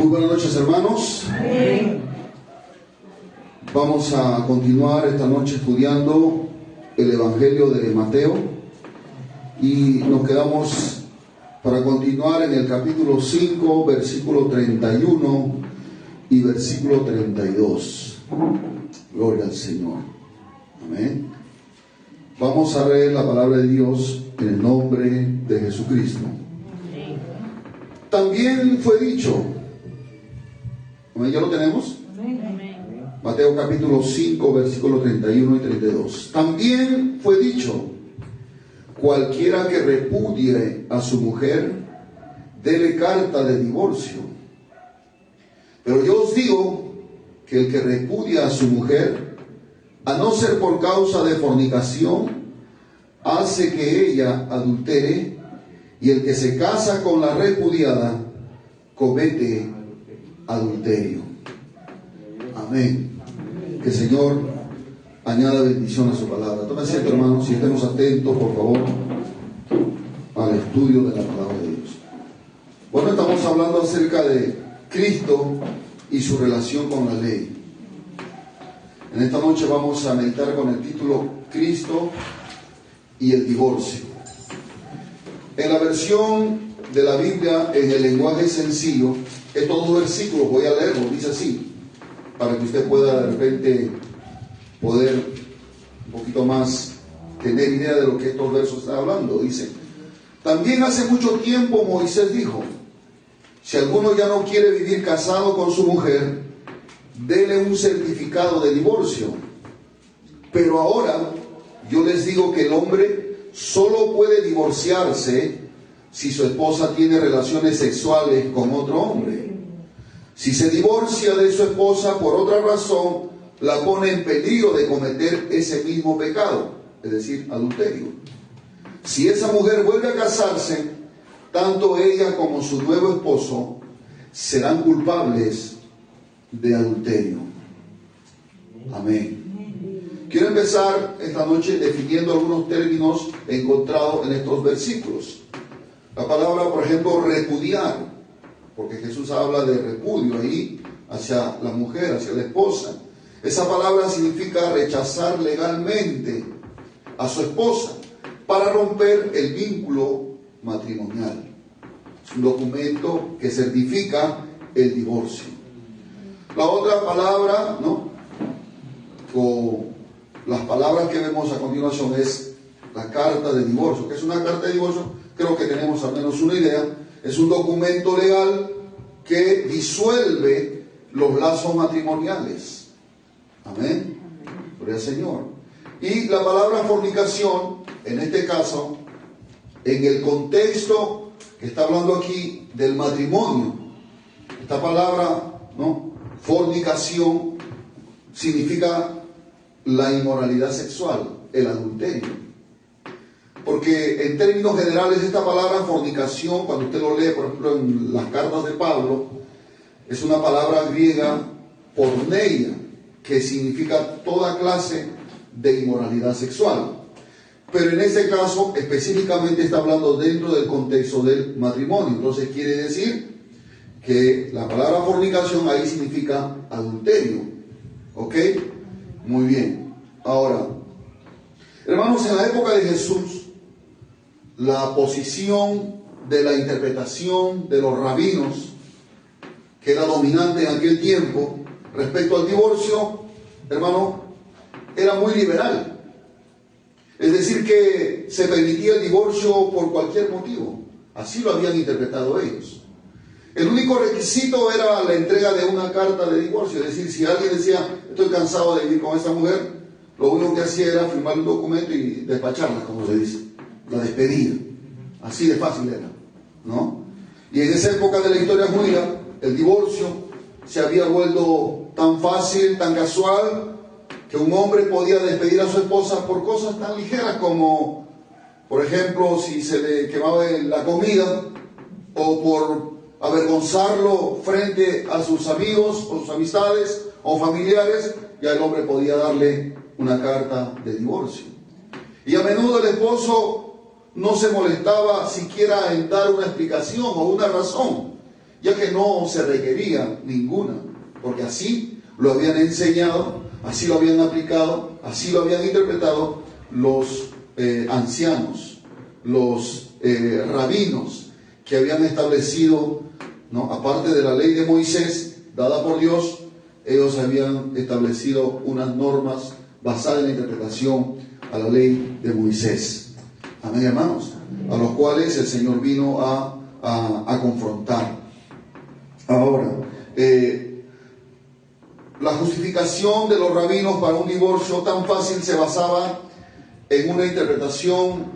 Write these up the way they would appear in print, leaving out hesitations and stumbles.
Muy buenas noches, hermanos. Amén. Vamos a continuar esta noche estudiando el Evangelio de Mateo y nos quedamos para continuar en el capítulo 5, versículo 31 y versículo 32. Gloria al Señor. Amén. Vamos a leer la palabra de Dios en el nombre de Jesucristo. También fue dicho, ¿ya lo tenemos? Mateo capítulo 5, versículos 31 y 32. También fue dicho, cualquiera que repudie a su mujer, dele carta de divorcio. Pero yo os digo que el que repudia a su mujer, a no ser por causa de fornicación, hace que ella adultere, y el que se casa con la repudiada, comete adulterio. Amén. Que el Señor añada bendición a su palabra. Tome asiento, hermanos, y estemos atentos, por favor, al estudio de la palabra de Dios. Bueno, estamos hablando acerca de Cristo y su relación con la ley. En esta noche vamos a meditar con el título Cristo y el divorcio. En la versión de la Biblia, en el lenguaje sencillo, estos dos versículos, voy a leerlos, dice así, para que usted pueda de repente poder un poquito más tener idea de lo que estos versos están hablando. Dice: también hace mucho tiempo Moisés dijo, si alguno ya no quiere vivir casado con su mujer, dele un certificado de divorcio. Pero ahora yo les digo que el hombre solo puede divorciarse si su esposa tiene relaciones sexuales con otro hombre. Si se divorcia de su esposa por otra razón, la pone en peligro de cometer ese mismo pecado, es decir, adulterio. Si esa mujer vuelve a casarse, tanto ella como su nuevo esposo serán culpables de adulterio. Amén. Quiero empezar esta noche definiendo algunos términos encontrados en estos versículos. La palabra, por ejemplo, repudiar, porque Jesús habla de repudio ahí hacia la mujer, hacia la esposa. Esa palabra significa rechazar legalmente a su esposa para romper el vínculo matrimonial. Es un documento que certifica el divorcio. La otra palabra, o las palabras que vemos a continuación, es la carta de divorcio. ¿Qué es una carta de divorcio? Creo que tenemos al menos una idea. Es un documento legal que disuelve los lazos matrimoniales. Amén. Gloria al Señor. Y la palabra fornicación, en este caso, en el contexto que está hablando aquí del matrimonio, esta palabra, fornicación, significa la inmoralidad sexual, el adulterio. Porque en términos generales esta palabra fornicación, cuando usted lo lee, por ejemplo, en las cartas de Pablo, es una palabra griega porneia, que significa toda clase de inmoralidad sexual. Pero en este caso específicamente está hablando dentro del contexto del matrimonio. Entonces quiere decir que la palabra fornicación ahí significa adulterio. ¿Ok? Muy bien. Ahora, hermanos, en la época de Jesús, la posición de la interpretación de los rabinos, que era dominante en aquel tiempo, respecto al divorcio, hermano, era muy liberal. Es decir, que se permitía el divorcio por cualquier motivo. Así lo habían interpretado ellos. El único requisito era la entrega de una carta de divorcio. Es decir, si alguien decía, estoy cansado de vivir con esa mujer, lo único que hacía era firmar un documento y despacharla, como se dice. La despedida. Así de fácil era, ¿no? Y en esa época de la historia judía, el divorcio se había vuelto tan fácil, tan casual, que un hombre podía despedir a su esposa por cosas tan ligeras como, por ejemplo, si se le quemaba la comida, o por avergonzarlo frente a sus amigos o sus amistades o familiares, ya el hombre podía darle una carta de divorcio. Y a menudo el esposo no se molestaba siquiera en dar una explicación o una razón. ya que no se requería ninguna, porque así lo habían enseñado, así lo habían aplicado, así lo habían interpretado los ancianos, los rabinos que habían establecido, ¿no? Aparte de la ley de Moisés dada por Dios, ellos habían establecido unas normas basadas en la interpretación a la ley de Moisés. Amén, hermanos, a los cuales el Señor vino a confrontar. Ahora, la justificación de los rabinos para un divorcio tan fácil se basaba en una interpretación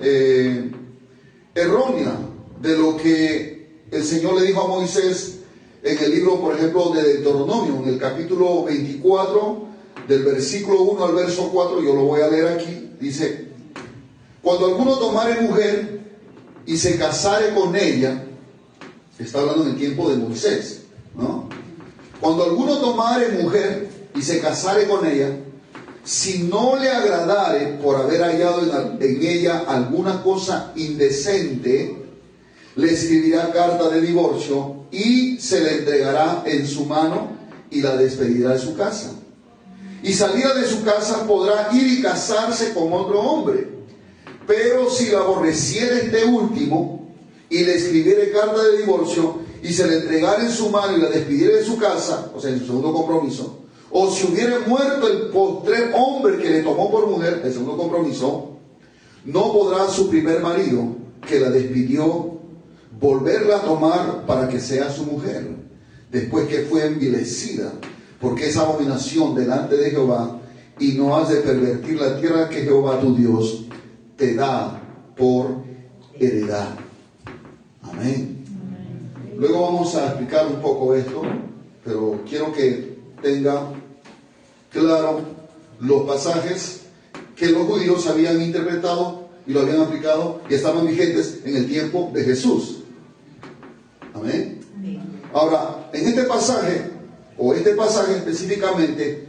errónea de lo que el Señor le dijo a Moisés en el libro, por ejemplo, de Deuteronomio, en el capítulo 24, del versículo 1 al verso 4, yo lo voy a leer aquí, dice: cuando alguno tomare mujer y se casare con ella, está hablando en el tiempo de Moisés, ¿no? Cuando alguno tomare mujer y se casare con ella, si no le agradare por haber hallado en ella alguna cosa indecente, le escribirá carta de divorcio y se le entregará en su mano y la despedirá de su casa. Y salida de su casa podrá ir y casarse con otro hombre. Pero si la aborreciere este último y le escribiere carta de divorcio y se le entregara en su mano y la despidiera de su casa, o sea, en su segundo compromiso, o si hubiera muerto el postrer hombre que le tomó por mujer, el segundo compromiso, no podrá su primer marido, que la despidió, volverla a tomar para que sea su mujer, después que fue envilecida, porque es abominación delante de Jehová, y no has de pervertir la tierra que Jehová tu Dios te da por heredad. Amén. Luego vamos a explicar un poco esto, pero quiero que tenga claro los pasajes que los judíos habían interpretado y lo habían aplicado y estaban vigentes en el tiempo de Jesús. Amén. Ahora, en este pasaje, o este pasaje específicamente,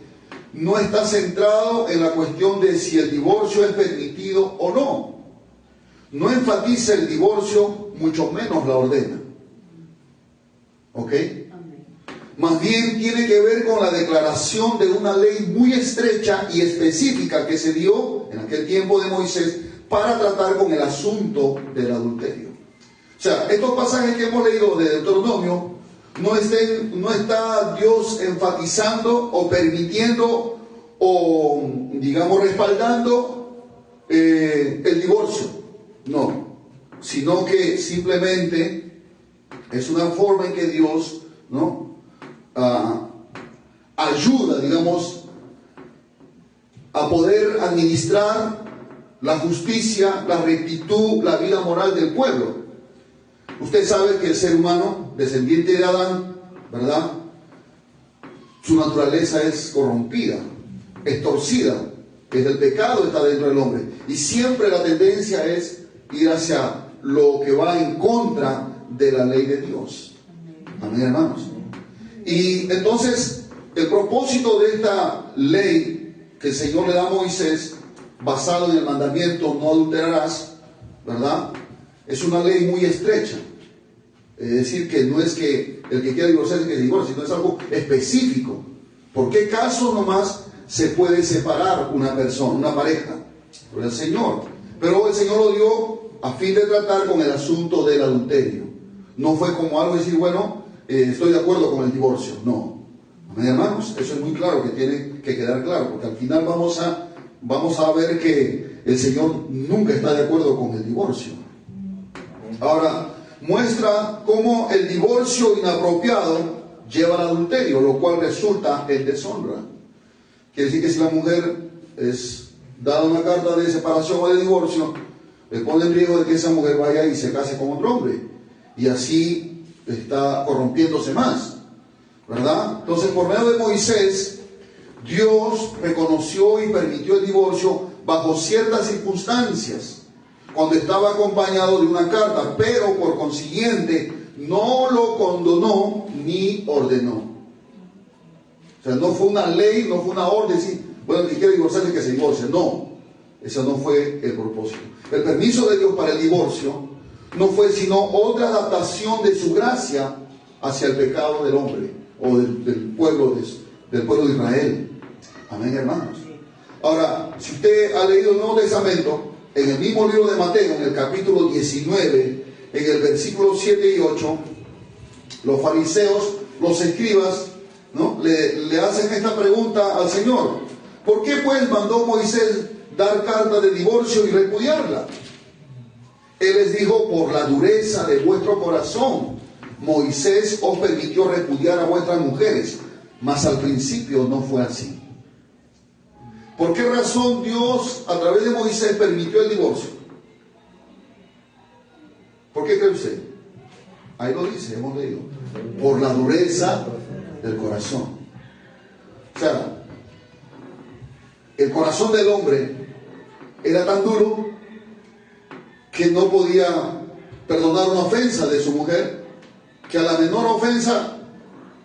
no está centrado en la cuestión de si el divorcio es permitido o no. No enfatiza el divorcio, mucho menos la ordena. ¿Ok? Más bien tiene que ver con la declaración de una ley muy estrecha y específica que se dio en aquel tiempo de Moisés para tratar con el asunto del adulterio. O sea, estos pasajes que hemos leído de Deuteronomio, no está Dios enfatizando o permitiendo o, digamos, respaldando el divorcio. No, sino que simplemente es una forma en que Dios, ¿no?, ayuda, digamos, a poder administrar la justicia, la rectitud, la vida moral del pueblo. Usted sabe que el ser humano, descendiente de Adán, ¿verdad?, su naturaleza es corrompida, es torcida, es el pecado está dentro del hombre, y siempre la tendencia es ir hacia lo que va en contra de la ley de Dios. Amén, hermanos. Y entonces el propósito de esta ley que el Señor le da a Moisés, basado en el mandamiento no adulterarás, ¿verdad?, es una ley muy estrecha. Es decir, que no es que el que quiera divorciarse que se divorcie, sino es algo específico. ¿Por qué casos nomás se puede separar una persona, una pareja? Por el Señor. Pero el Señor lo dio a fin de tratar con el asunto del adulterio. No fue como algo de decir, bueno, estoy de acuerdo con el divorcio. No. Amén, hermanos, eso es muy claro, que tiene que quedar claro, porque al final vamos a ver que el Señor nunca está de acuerdo con el divorcio. Ahora, muestra cómo el divorcio inapropiado lleva al adulterio, lo cual resulta en deshonra. Quiere decir que si la mujer es dada una carta de separación o de divorcio, le pone en riesgo de que esa mujer vaya y se case con otro hombre, y así está corrompiéndose más, ¿verdad? Entonces, por medio de Moisés, Dios reconoció y permitió el divorcio bajo ciertas circunstancias, cuando estaba acompañado de una carta, pero por consiguiente no lo condonó ni ordenó. O sea, no fue una ley, no fue una orden, sí, bueno, el que quiere divorciarse que se divorcie. No, ese no fue el propósito. El permiso de Dios para el divorcio no fue sino otra adaptación de su gracia hacia el pecado del hombre o del pueblo de Israel. Amén, hermanos. Ahora, si usted ha leído el Nuevo Testamento, en el mismo libro de Mateo, en el capítulo 19, en el versículo 7 y 8, los fariseos, los escribas, ¿no?, le hacen esta pregunta al Señor: ¿por qué pues mandó Moisés dar carta de divorcio y repudiarla? Él les dijo: por la dureza de vuestro corazón, Moisés os permitió repudiar a vuestras mujeres, mas al principio no fue así. ¿Por qué razón Dios a través de Moisés permitió el divorcio? ¿Por qué cree usted? Ahí lo dice, hemos leído. Por la dureza del corazón. O sea, el corazón del hombre era tan duro que no podía perdonar una ofensa de su mujer, que a la menor ofensa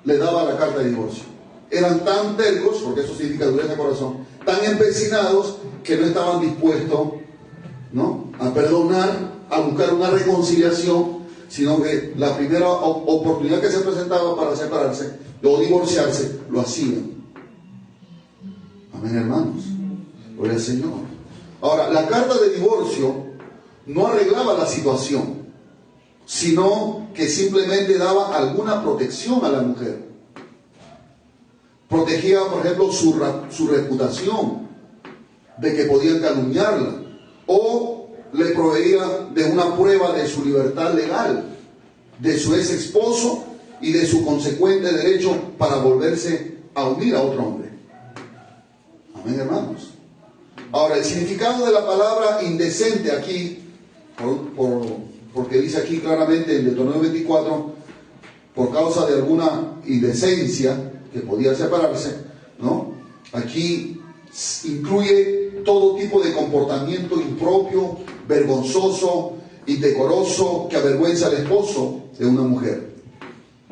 le daba la carta de divorcio. Eran tan tercos, porque eso significa dureza de corazón, tan empecinados que no estaban dispuestos, ¿no?, a perdonar, a buscar una reconciliación, sino que la primera oportunidad que se presentaba para separarse o divorciarse, lo hacían. Amén, hermanos. Gloria al Señor. Ahora, la carta de divorcio no arreglaba la situación, sino que simplemente daba alguna protección a la mujer. Protegía, por ejemplo, su reputación, de que podían calumniarla, o le proveía de una prueba de su libertad legal, de su ex esposo y de su consecuente derecho para volverse a unir a otro hombre. Amén, hermanos. Ahora, el significado de la palabra indecente aquí, porque dice aquí claramente en Deuteronomio 24, por causa de alguna indecencia que podía separarse, ¿no? Aquí incluye todo tipo de comportamiento impropio, vergonzoso, indecoroso, que avergüenza al esposo de una mujer.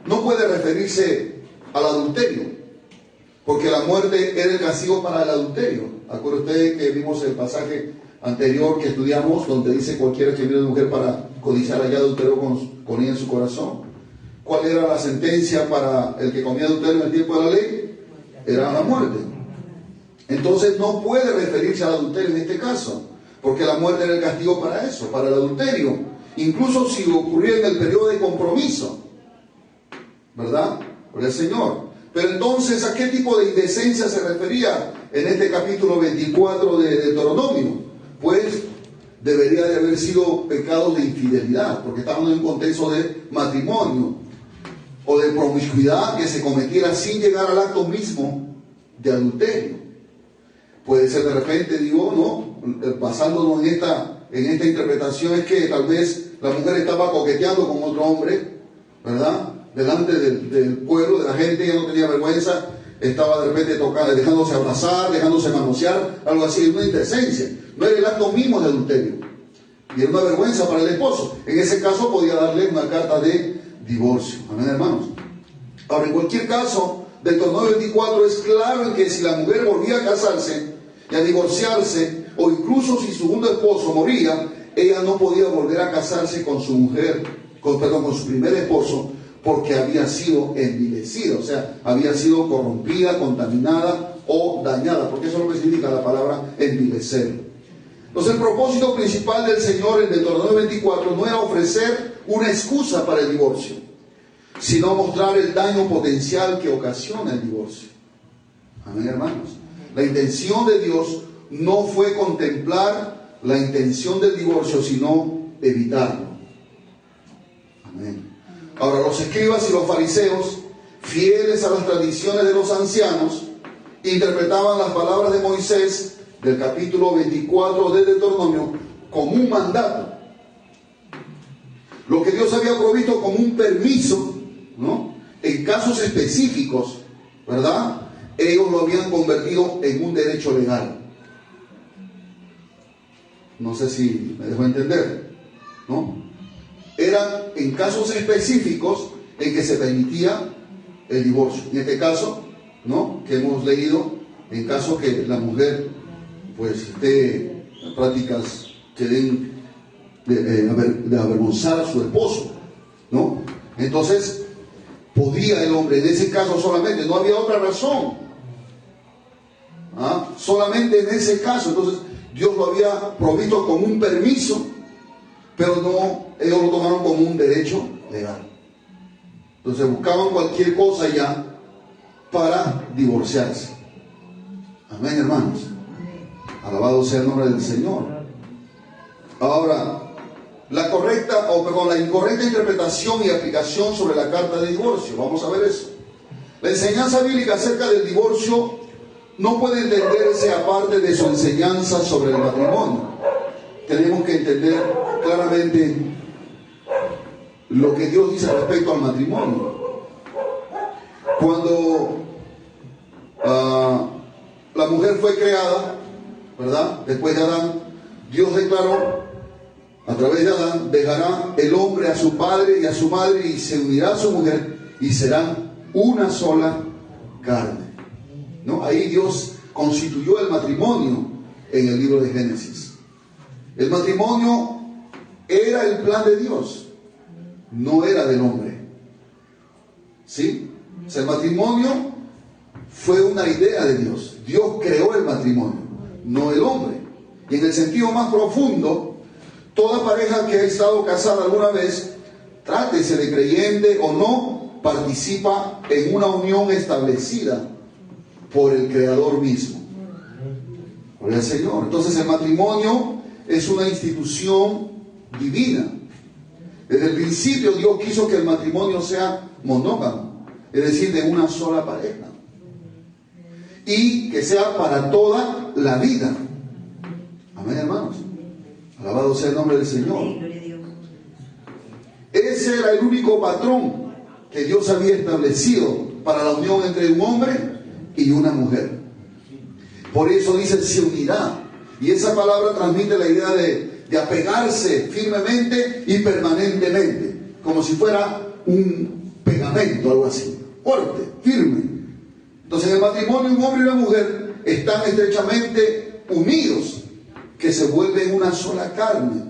No puede referirse al adulterio, porque la muerte era el castigo para el adulterio. Acuerda usted que vimos el pasaje anterior que estudiamos, donde dice: cualquiera que viene de mujer para codiciar allá adulterio con ella en su corazón. ¿Cuál era la sentencia para el que comía adulterio en el tiempo de la ley? Era la muerte. Entonces no puede referirse al adulterio en este caso, porque la muerte era el castigo para eso, para el adulterio, incluso si ocurría en el periodo de compromiso, ¿verdad? Por el Señor. Pero entonces, ¿a qué tipo de indecencia se refería en este capítulo 24 de Deuteronomio? Pues debería de haber sido pecados de infidelidad, porque estamos en un contexto de matrimonio, o de promiscuidad que se cometiera sin llegar al acto mismo de adulterio. Puede ser de repente, digo, ¿no?, basándonos en esta interpretación, es que tal vez la mujer estaba coqueteando con otro hombre, ¿verdad?, delante del pueblo, de la gente. Ella no tenía vergüenza, estaba de repente tocando, dejándose abrazar, dejándose manosear, algo así, una indecencia. No era el acto mismo de adulterio, y era una vergüenza para el esposo. En ese caso podía darle una carta de divorcio. Amén, hermanos. Ahora, en cualquier caso, Deuteronomio 24 es claro en que si la mujer volvía a casarse y a divorciarse, o incluso si su segundo esposo moría, ella no podía volver a casarse con su mujer, con su primer esposo, porque había sido envilecida, o sea, había sido corrompida, contaminada o dañada, porque eso es lo que significa la palabra envilecer. Entonces, el propósito principal del Señor en Deuteronomio 24 no era ofrecer una excusa para el divorcio, sino mostrar el daño potencial que ocasiona el divorcio. Amén, hermanos. La intención de Dios no fue contemplar la intención del divorcio, sino evitarlo. Amén. Ahora, los escribas y los fariseos, fieles a las tradiciones de los ancianos, interpretaban las palabras de Moisés del capítulo 24 de Deuteronomio como un mandato. Lo que Dios había provisto como un permiso, ¿no?, en casos específicos, ¿verdad?, ellos lo habían convertido en un derecho legal. No sé si me dejo entender, ¿no? Eran en casos específicos en que se permitía el divorcio. En este caso, ¿no?, que hemos leído, en caso que la mujer pues esté en prácticas que den de avergonzar a su esposo, ¿no? Entonces, podía el hombre, en ese caso solamente, no había otra razón. Solamente en ese caso. Entonces Dios lo había provisto como un permiso, pero no, ellos lo tomaron como un derecho legal. Entonces buscaban cualquier cosa ya para divorciarse. Amén, hermanos. Alabado sea el nombre del Señor. Ahora, la incorrecta interpretación y aplicación sobre la carta de divorcio. Vamos a ver eso. La enseñanza bíblica acerca del divorcio no puede entenderse aparte de su enseñanza sobre el matrimonio. Tenemos que entender claramente lo que Dios dice respecto al matrimonio. Cuando la mujer fue creada, ¿verdad? Después de Adán, Dios declaró, a través de Adán, dejará el hombre a su padre y a su madre y se unirá a su mujer y serán una sola carne. ¿No? Ahí Dios constituyó el matrimonio en el libro de Génesis. El matrimonio era el plan de Dios, no era del hombre. ¿Sí? O sea, el matrimonio fue una idea de Dios. Dios creó el matrimonio, no el hombre. Y en el sentido más profundo, toda pareja que ha estado casada alguna vez, trátese de creyente o no, participa en una unión establecida por el Creador mismo. Por el Señor. Entonces el matrimonio es una institución divina. Desde el principio Dios quiso que el matrimonio sea monógamo, es decir, de una sola pareja, y que sea para toda la vida. Amén, hermanos. Alabado sea el nombre del Señor. Ese era el único patrón que Dios había establecido para la unión entre un hombre y una mujer. Por eso dice se unirá. Y esa palabra transmite la idea de apegarse firmemente y permanentemente, como si fuera un pegamento, algo así, fuerte, firme. Entonces en el matrimonio un hombre y una mujer están estrechamente unidos, que se vuelven una sola carne,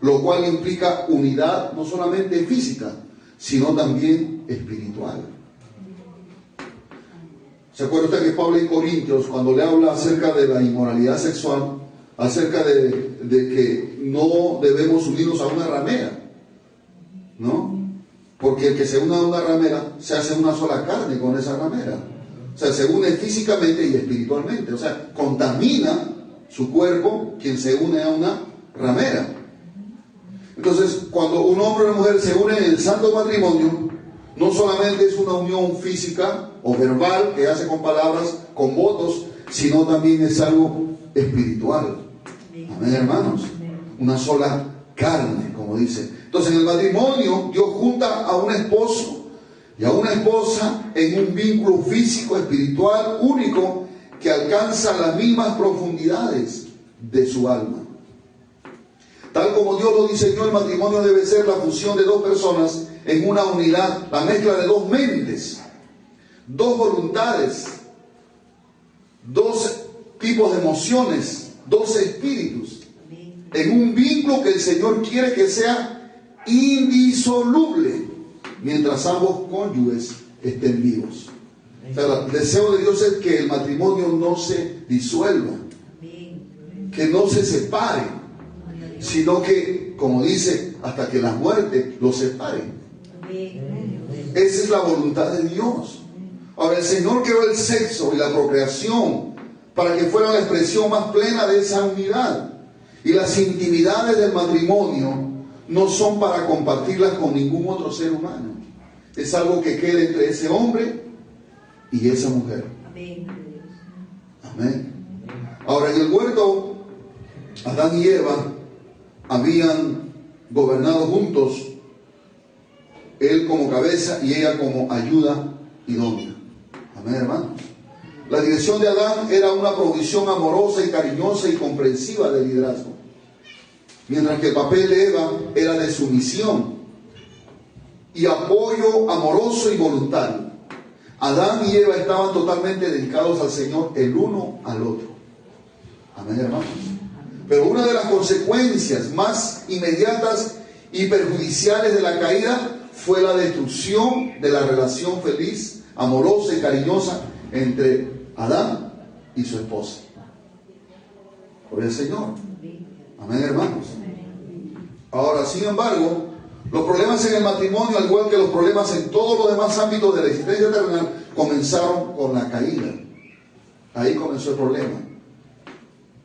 lo cual implica unidad no solamente física, sino también espiritual. ¿Se acuerda usted que Pablo en Corintios, cuando le habla acerca de la inmoralidad sexual, acerca de que no debemos unirnos a una ramera, ¿no? Porque el que se une a una ramera se hace una sola carne con esa ramera. O sea, se une físicamente y espiritualmente. O sea, contamina su cuerpo quien se une a una ramera. Entonces, cuando un hombre y una mujer se unen en el santo matrimonio, no solamente es una unión física o verbal que hace con palabras, con votos, sino también es algo espiritual. Amén, hermanos. Una sola carne, como dice. Entonces, en el matrimonio, Dios junta a un esposo y a una esposa en un vínculo físico, espiritual, único, que alcanza las mismas profundidades de su alma. Tal como Dios lo diseñó, el matrimonio debe ser la fusión de dos personas en una unidad, la mezcla de dos mentes, dos voluntades, dos tipos de emociones, dos espíritus, en un vínculo que el Señor quiere que sea indisoluble mientras ambos cónyuges estén vivos. O sea, el deseo de Dios es que el matrimonio no se disuelva, que no se separe, sino que, como dice, hasta que la muerte los separe. Esa es la voluntad de Dios. Ahora, el Señor creó el sexo y la procreación para que fuera la expresión más plena de esa unidad. Y las intimidades del matrimonio no son para compartirlas con ningún otro ser humano. Es algo que queda entre ese hombre y esa mujer. Amén. Ahora, en el huerto, Adán y Eva habían gobernado juntos, él como cabeza y ella como ayuda idónea. Amén, hermanos. La dirección de Adán era una provisión amorosa y cariñosa y comprensiva de liderazgo, mientras que el papel de Eva era de sumisión y apoyo amoroso y voluntario. Adán y Eva estaban totalmente dedicados al Señor, el uno al otro. Amén, hermanos. Pero una de las consecuencias más inmediatas y perjudiciales de la caída fue la destrucción de la relación feliz, amorosa y cariñosa entre Adán y su esposa. Gloria al Señor. Amén, hermanos. Ahora, sin embargo, los problemas en el matrimonio, al igual que los problemas en todos los demás ámbitos de la existencia terrenal, comenzaron con la caída. Ahí comenzó el problema,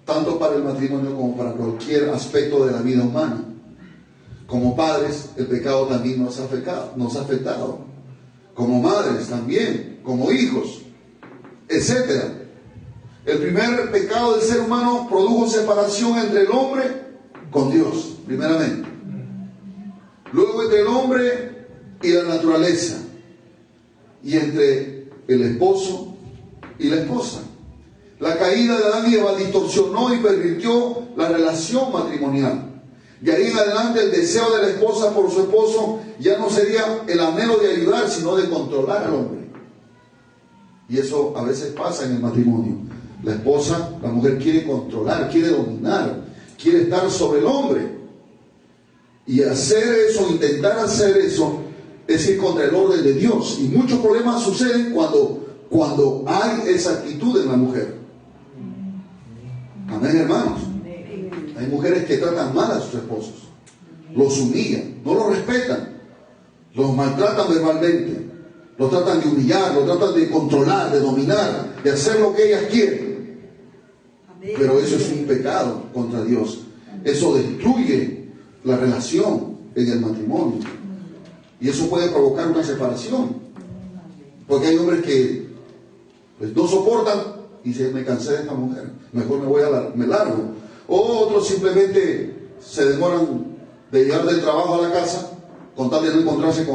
tanto para el matrimonio como para cualquier aspecto de la vida humana. Como padres, el pecado también nos ha afectado. Como madres también, como hijos, etc. El primer pecado del ser humano produjo separación entre el hombre con Dios, primeramente. Luego entre el hombre y la naturaleza. Y entre el esposo y la esposa. La caída de Adán y Eva distorsionó y pervirtió la relación matrimonial. De ahí en adelante el deseo de la esposa por su esposo ya no sería el anhelo de ayudar, sino de controlar al hombre. Y eso a veces pasa en el matrimonio. La esposa, la mujer quiere controlar, quiere dominar, quiere estar sobre el hombre. Y hacer eso, intentar hacer eso, es ir contra el orden de Dios. Y muchos problemas suceden cuando hay esa actitud en la mujer. Amén, hermanos. Hay mujeres que tratan mal a sus esposos, los humillan, no los respetan, los maltratan verbalmente, los tratan de humillar, los tratan de controlar, de dominar, de hacer lo que ellas quieren. Pero eso es un pecado contra Dios. Eso destruye la relación en el matrimonio. Y eso puede provocar una separación. Porque hay hombres que pues, no soportan y dicen, me cansé de esta mujer, mejor me largo. O otros simplemente se demoran de llegar del trabajo a la casa con tal de no encontrarse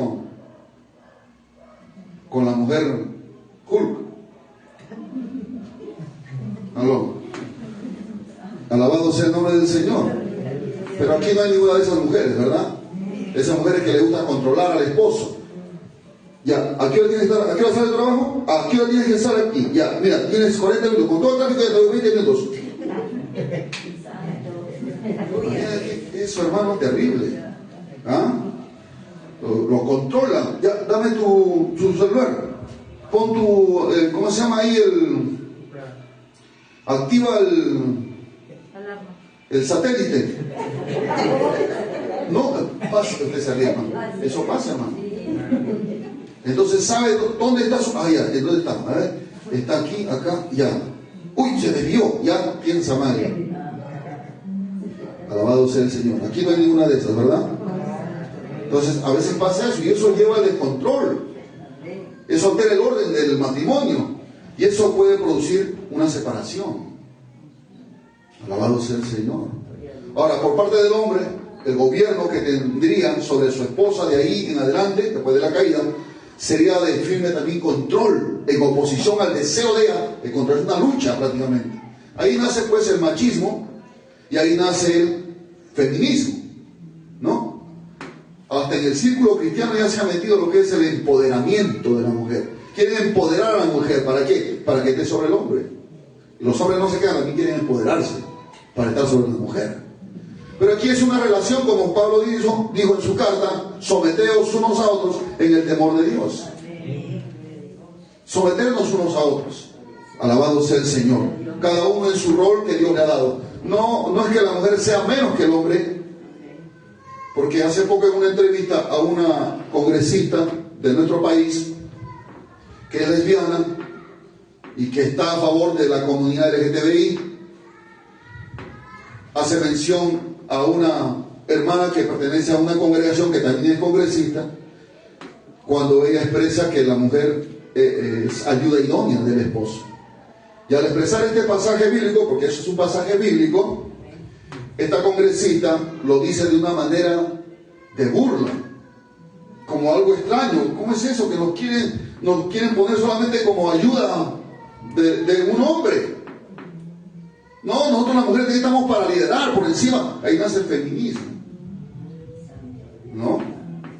con la mujer Hulk. ¿Aló? Alabado sea el nombre del Señor. Pero aquí no hay ninguna de esas mujeres, ¿verdad? Esas mujeres que le gusta controlar al esposo. Ya, ¿a qué hora tienes que estar? ¿A qué hora sale el trabajo? ¿A qué hora tienes que estar aquí? Ya, mira, tienes 40 minutos. Con todo el tráfico de 20 minutos. Eso, hermano, terrible. ¿Ah? Lo controlan. Ya, dame tu celular. Pon tu, ¿cómo se llama ahí? Activa el satélite. No, pasa, eso pasa, hermano. Entonces sabe dónde está su... Ah, ya, ¿dónde está? A ver, está aquí, acá, ya. Uy, se desvió, ya piensa mal. Alabado sea el Señor. Aquí no hay ninguna de esas, ¿verdad? Entonces, a veces pasa eso y eso lleva al descontrol. Eso altera el orden del matrimonio y eso puede producir una separación. Alabado sea el Señor. Ahora, por parte del hombre, el gobierno que tendría sobre su esposa de ahí en adelante, después de la caída, sería de firme también control, en oposición al deseo de ella, de controlar una lucha prácticamente. Ahí nace pues el machismo y ahí nace el feminismo, ¿no? Hasta en el círculo cristiano ya se ha metido lo que es el empoderamiento de la mujer. Quieren empoderar a la mujer, ¿para qué? Para que esté sobre el hombre. Y los hombres no se quedan, también quieren empoderarse para estar sobre la mujer. Pero aquí es una relación, como Pablo dijo en su carta, someteos unos a otros en el temor de Dios. Someternos unos a otros. Alabado sea el Señor. Cada uno en su rol que Dios le ha dado. No es que la mujer sea menos que el hombre, porque hace poco en una entrevista a una congresista de nuestro país, que es lesbiana y que está a favor de la comunidad LGTBI, hace mención a una hermana que pertenece a una congregación que también es congresista, cuando ella expresa que la mujer es ayuda idónea del esposo. Y al expresar este pasaje bíblico, porque eso es un pasaje bíblico, esta congresista lo dice de una manera de burla, como algo extraño. ¿Cómo es eso? Que nos quieren poner solamente como ayuda de un hombre. No, nosotros las mujeres estamos para liderar por encima. Ahí nace el feminismo, ¿no?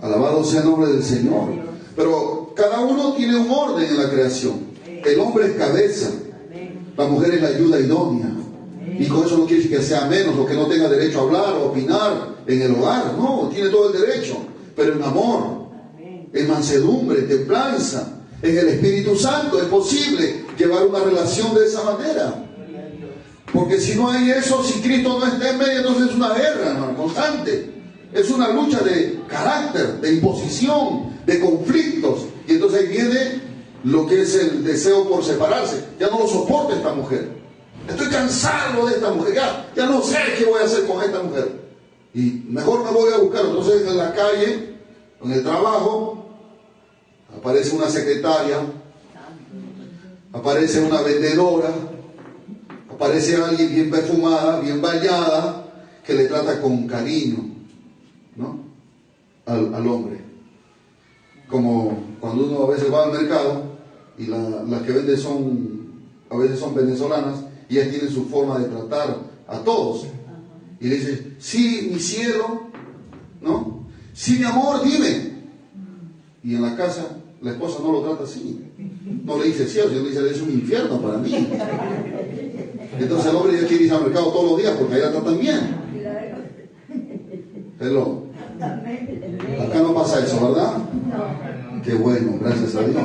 Alabado sea el nombre del Señor. Pero cada uno tiene un orden en la creación. El hombre es cabeza, la mujer es la ayuda idónea. Y con eso no quiere decir que sea menos o que no tenga derecho a hablar o opinar en el hogar. No, tiene todo el derecho, pero en amor, en mansedumbre, templanza, en el Espíritu Santo. Es posible llevar una relación de esa manera. Porque si no hay eso, si Cristo no está en medio, entonces es una guerra, hermano, constante. Es una lucha de carácter, de imposición, de conflictos. Y entonces ahí viene lo que es el deseo por separarse. Ya no lo soporta esta mujer. Estoy cansado de esta mujer. Ya no sé qué voy a hacer con esta mujer. Y mejor me voy a buscar. Entonces en la calle, en el trabajo, aparece una secretaria, aparece una vendedora, aparece alguien bien perfumada, bien bañada, que le trata con cariño, ¿no? Al hombre. Como cuando uno a veces va al mercado y las que venden a veces son venezolanas y ellas tienen su forma de tratar a todos. Y le dice, sí, mi cielo, ¿no? Sí, mi amor, dime. Y en la casa la esposa no lo trata así. No le dice cielo, sino le dice, es un infierno para mí. Entonces el hombre ya quiere ir al mercado todos los días porque ahí la tratan bien. Hello. Acá no pasa eso, ¿verdad? Qué bueno, gracias a Dios.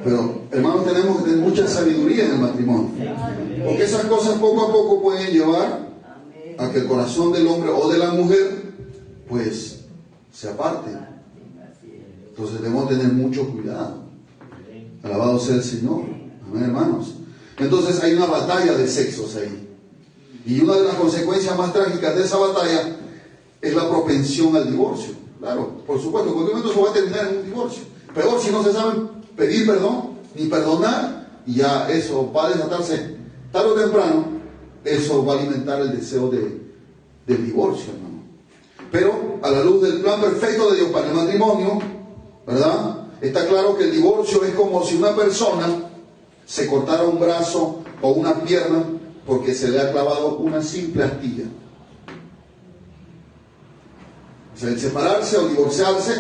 Pero, hermanos, tenemos que tener mucha sabiduría en el matrimonio. Porque esas cosas poco a poco pueden llevar a que el corazón del hombre o de la mujer, pues, se aparte. Entonces debemos tener mucho cuidado. Alabado sea el Señor. Amén, hermanos. Entonces hay una batalla de sexos ahí. Y una de las consecuencias más trágicas de esa batalla es la propensión al divorcio. Claro, por supuesto, en cualquier momento se va a terminar en un divorcio. Peor si no se saben pedir perdón ni perdonar, y ya eso va a desatarse tarde o temprano. Eso va a alimentar el deseo del divorcio, hermano. Pero a la luz del plan perfecto de Dios para el matrimonio, ¿verdad? Está claro que el divorcio es como si una persona se cortara un brazo o una pierna porque se le ha clavado una simple astilla. O sea, el separarse o divorciarse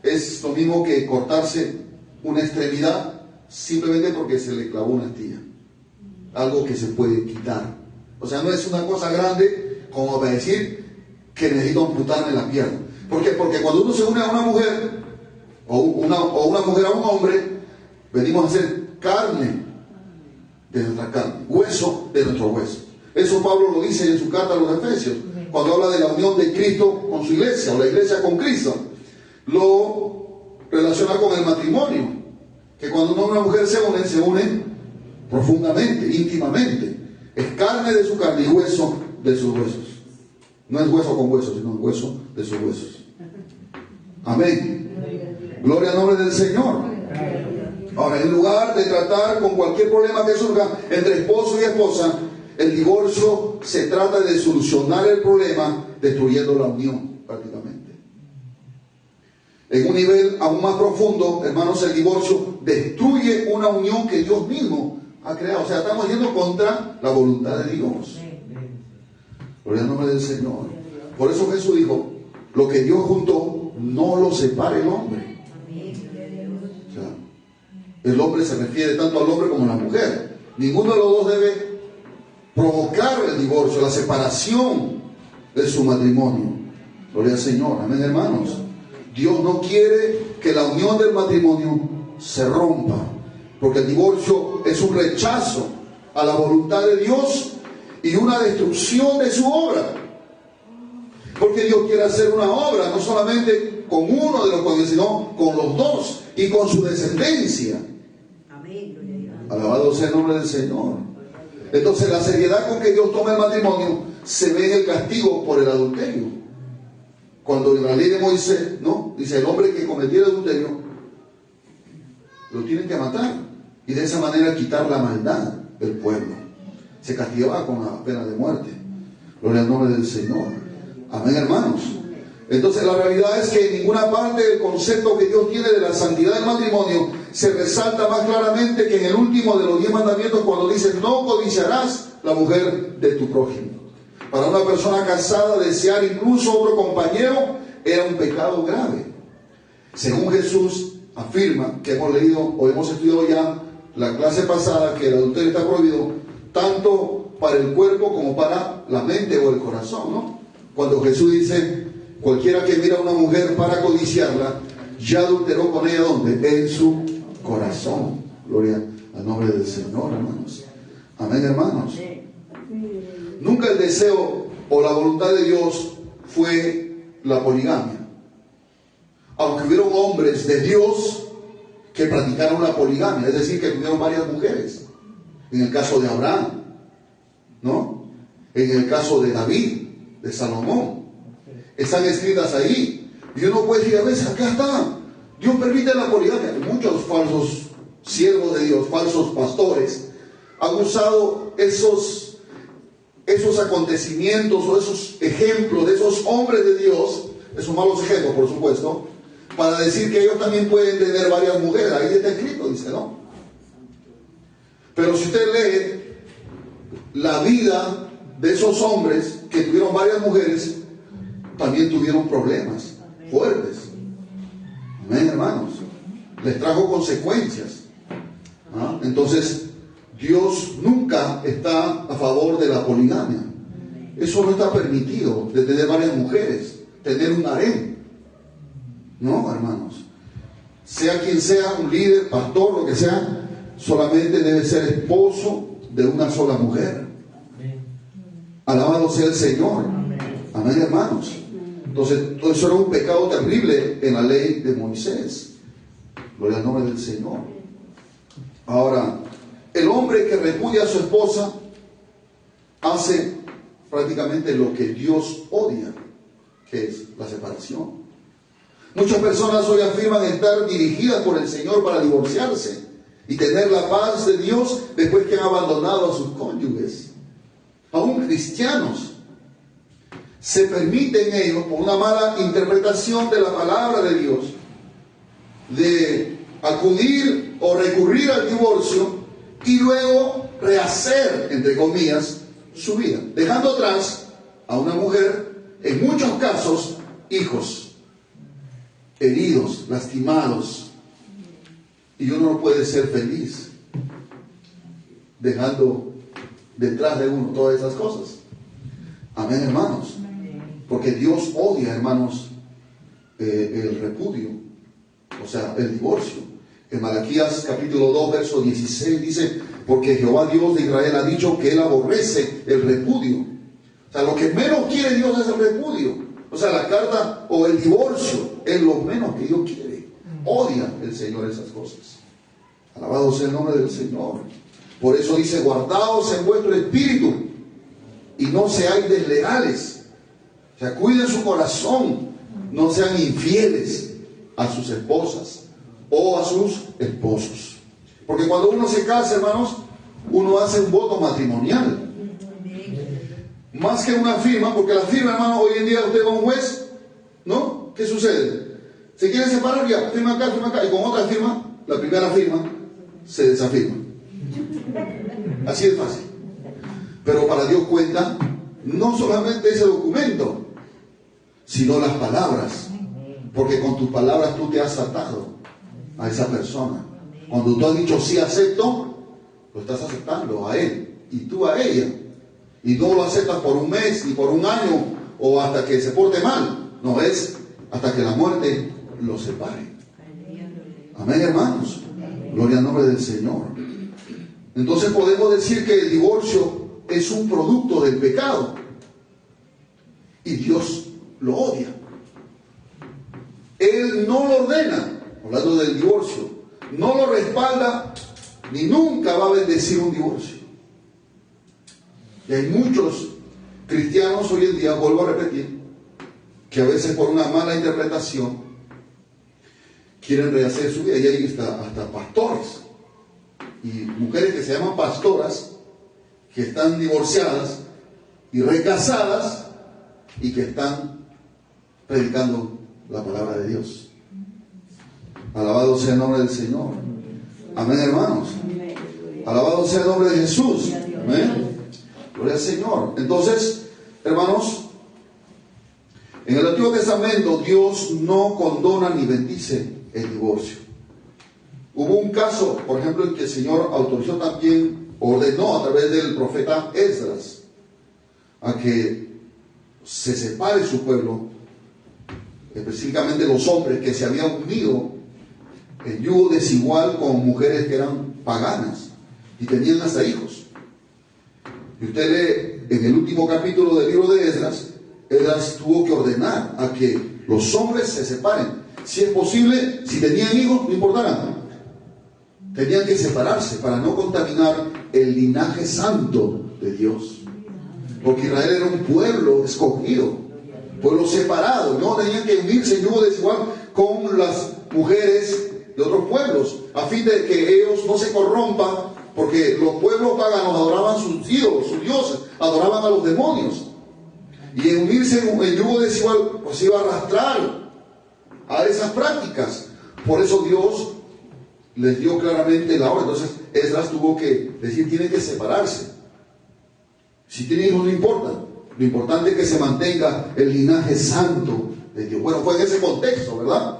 es lo mismo que cortarse una extremidad simplemente porque se le clavó una astilla. Algo que se puede quitar. O sea, no es una cosa grande como para decir que necesito amputarme la pierna. ¿Por qué? Porque cuando uno se une a una mujer o una mujer a un hombre, venimos a ser carne de nuestra carne, hueso de nuestro hueso. Eso Pablo lo dice en su carta a los Efesios, cuando habla de la unión de Cristo con su iglesia, o la iglesia con Cristo. Lo relaciona con el matrimonio, que cuando uno y una mujer se unen profundamente, íntimamente. Es carne de su carne y hueso de sus huesos. No es hueso con hueso, sino hueso de sus huesos. Amén. Gloria al nombre del Señor. Ahora, en lugar de tratar con cualquier problema que surja entre esposo y esposa, el divorcio se trata de solucionar el problema destruyendo la unión, prácticamente. En un nivel aún más profundo, hermanos, el divorcio destruye una unión que Dios mismo ha creado. O sea, estamos yendo contra la voluntad de Dios. Gloria al nombre del Señor. Por eso Jesús dijo, lo que Dios juntó, no lo separe el hombre. O sea, el hombre se refiere tanto al hombre como a la mujer. Ninguno de los dos debe provocar el divorcio, la separación de su matrimonio. Gloria al Señor. Amén, hermanos. Dios no quiere que la unión del matrimonio se rompa, porque el divorcio es un rechazo a la voluntad de Dios y una destrucción de su obra. Porque Dios quiere hacer una obra no solamente con uno de los cónyuges, sino con los dos y con su descendencia. Alabado sea el nombre del Señor. Entonces la seriedad con que Dios toma el matrimonio se ve en el castigo por el adulterio. Cuando en la ley de Moisés, ¿no? Dice, el hombre que cometiera adulterio lo tienen que matar, y de esa manera quitar la maldad del pueblo. Se castigaba con la pena de muerte. Gloria al nombre del Señor. Amén, hermanos. Entonces la realidad es que en ninguna parte del concepto que Dios tiene de la santidad del matrimonio se resalta más claramente que en el último de los 10 mandamientos, cuando dice, no codiciarás la mujer de tu prójimo. Para una persona casada, desear incluso otro compañero era un pecado grave. Según Jesús afirma, que hemos leído o hemos estudiado ya la clase pasada, que el adulterio está prohibido tanto para el cuerpo como para la mente o el corazón, ¿no? Cuando Jesús dice cualquiera que mira a una mujer para codiciarla, ya adulteró con ella, ¿dónde? En su corazón. Gloria al nombre del Señor, hermanos. Amén, hermanos. Nunca el deseo o la voluntad de Dios fue la poligamia. Aunque hubieron hombres de Dios que practicaron la poligamia, es decir, que tuvieron varias mujeres. En el caso de Abraham, ¿no? En el caso de David, de Salomón, están escritas ahí. Y uno puede decir, a veces acá está, Dios permite la poligamia. Muchos falsos siervos de Dios, falsos pastores, han usado esos acontecimientos o esos ejemplos de esos hombres de Dios, esos malos ejemplos, por supuesto, para decir que ellos también pueden tener varias mujeres. Ahí está escrito, dice, ¿no? Pero si usted lee la vida de esos hombres que tuvieron varias mujeres, también tuvieron problemas fuertes. Amén, hermanos. Les trajo consecuencias. ¿Ah? Entonces, Dios nunca está a favor de la poligamia. Eso no está permitido, de tener varias mujeres, tener un harén. No, hermanos. Sea quien sea, un líder, pastor, lo que sea, solamente debe ser esposo de una sola mujer. Alabado sea el Señor. Amén, hermanos. Entonces, eso era un pecado terrible en la ley de Moisés. Gloria al nombre del Señor. Ahora, el hombre que repudia a su esposa hace prácticamente lo que Dios odia, que es la separación. Muchas personas hoy afirman estar dirigidas por el Señor para divorciarse y tener la paz de Dios después que han abandonado a sus cónyuges. Aún cristianos se permiten ellos, por una mala interpretación de la palabra de Dios, de acudir o recurrir al divorcio y luego rehacer, entre comillas, su vida, dejando atrás a una mujer, en muchos casos, hijos, heridos, lastimados, y uno no puede ser feliz dejando detrás de uno todas esas cosas. Amén, hermanos. Porque Dios odia, hermanos, el repudio, o sea, el divorcio. En Malaquías capítulo 2, verso 16 dice, porque Jehová Dios de Israel ha dicho que Él aborrece el repudio. O sea, lo que menos quiere Dios es el repudio. O sea, la carta o el divorcio es lo menos que Dios quiere. Odia el Señor esas cosas. Alabado sea el nombre del Señor. Por eso dice, guardaos en vuestro espíritu y no seáis desleales. O sea, cuiden su corazón, no sean infieles a sus esposas o a sus esposos. Porque cuando uno se casa, hermanos, uno hace un voto matrimonial. Más que una firma, porque la firma, hermano, hoy en día usted va a un juez, ¿no? ¿Qué sucede? Se quiere separar, ya, firma acá, y con otra firma, la primera firma, se desafirma. Así es fácil. Pero para Dios cuenta no solamente ese documento, sino las palabras. Porque con tus palabras tú te has atado a esa persona. Cuando tú has dicho sí acepto, lo estás aceptando a él y tú a ella. Y no lo aceptas por un mes, ni por un año, o hasta que se porte mal. No, es hasta que la muerte lo separe. Amén, hermanos. Gloria al nombre del Señor. Entonces podemos decir que el divorcio es un producto del pecado. Y Dios lo odia. Él no lo ordena, hablando del divorcio, no lo respalda, ni nunca va a bendecir un divorcio. Y hay muchos cristianos hoy en día, vuelvo a repetir, que a veces por una mala interpretación quieren rehacer su vida. Y hay hasta pastores y mujeres que se llaman pastoras, que están divorciadas y recasadas y que están predicando la palabra de Dios. Alabado sea el nombre del Señor. Amén, hermanos. Alabado sea el nombre de Jesús. Amén. Gloria al Señor. Entonces, hermanos, en el Antiguo Testamento Dios no condona ni bendice el divorcio. Hubo un caso, por ejemplo, en que el Señor autorizó también, ordenó a través del profeta Esdras a que se separe su pueblo específicamente los hombres que se habían unido en yugo desigual con mujeres que eran paganas y tenían hasta hijos. Y usted lee en el último capítulo del libro de Esdras, Esdras tuvo que ordenar a que los hombres se separen. Si es posible, si tenían hijos, no importara. Tenían que separarse para no contaminar el linaje santo de Dios. Porque Israel era un pueblo escogido, pueblo separado. No tenían que unirse en yugo desigual con las mujeres de otros pueblos, a fin de que ellos no se corrompan, porque los pueblos paganos adoraban sus ídolos, sus dioses, adoraban a los demonios. Y en unirse en yugo desigual, pues iba a arrastrar a esas prácticas. Por eso Dios les dio claramente la orden. Entonces Esdras tuvo que decir, tienen que separarse. Si tienen hijos no importa, lo importante es que se mantenga el linaje santo de Dios. Bueno, fue en ese contexto, ¿verdad?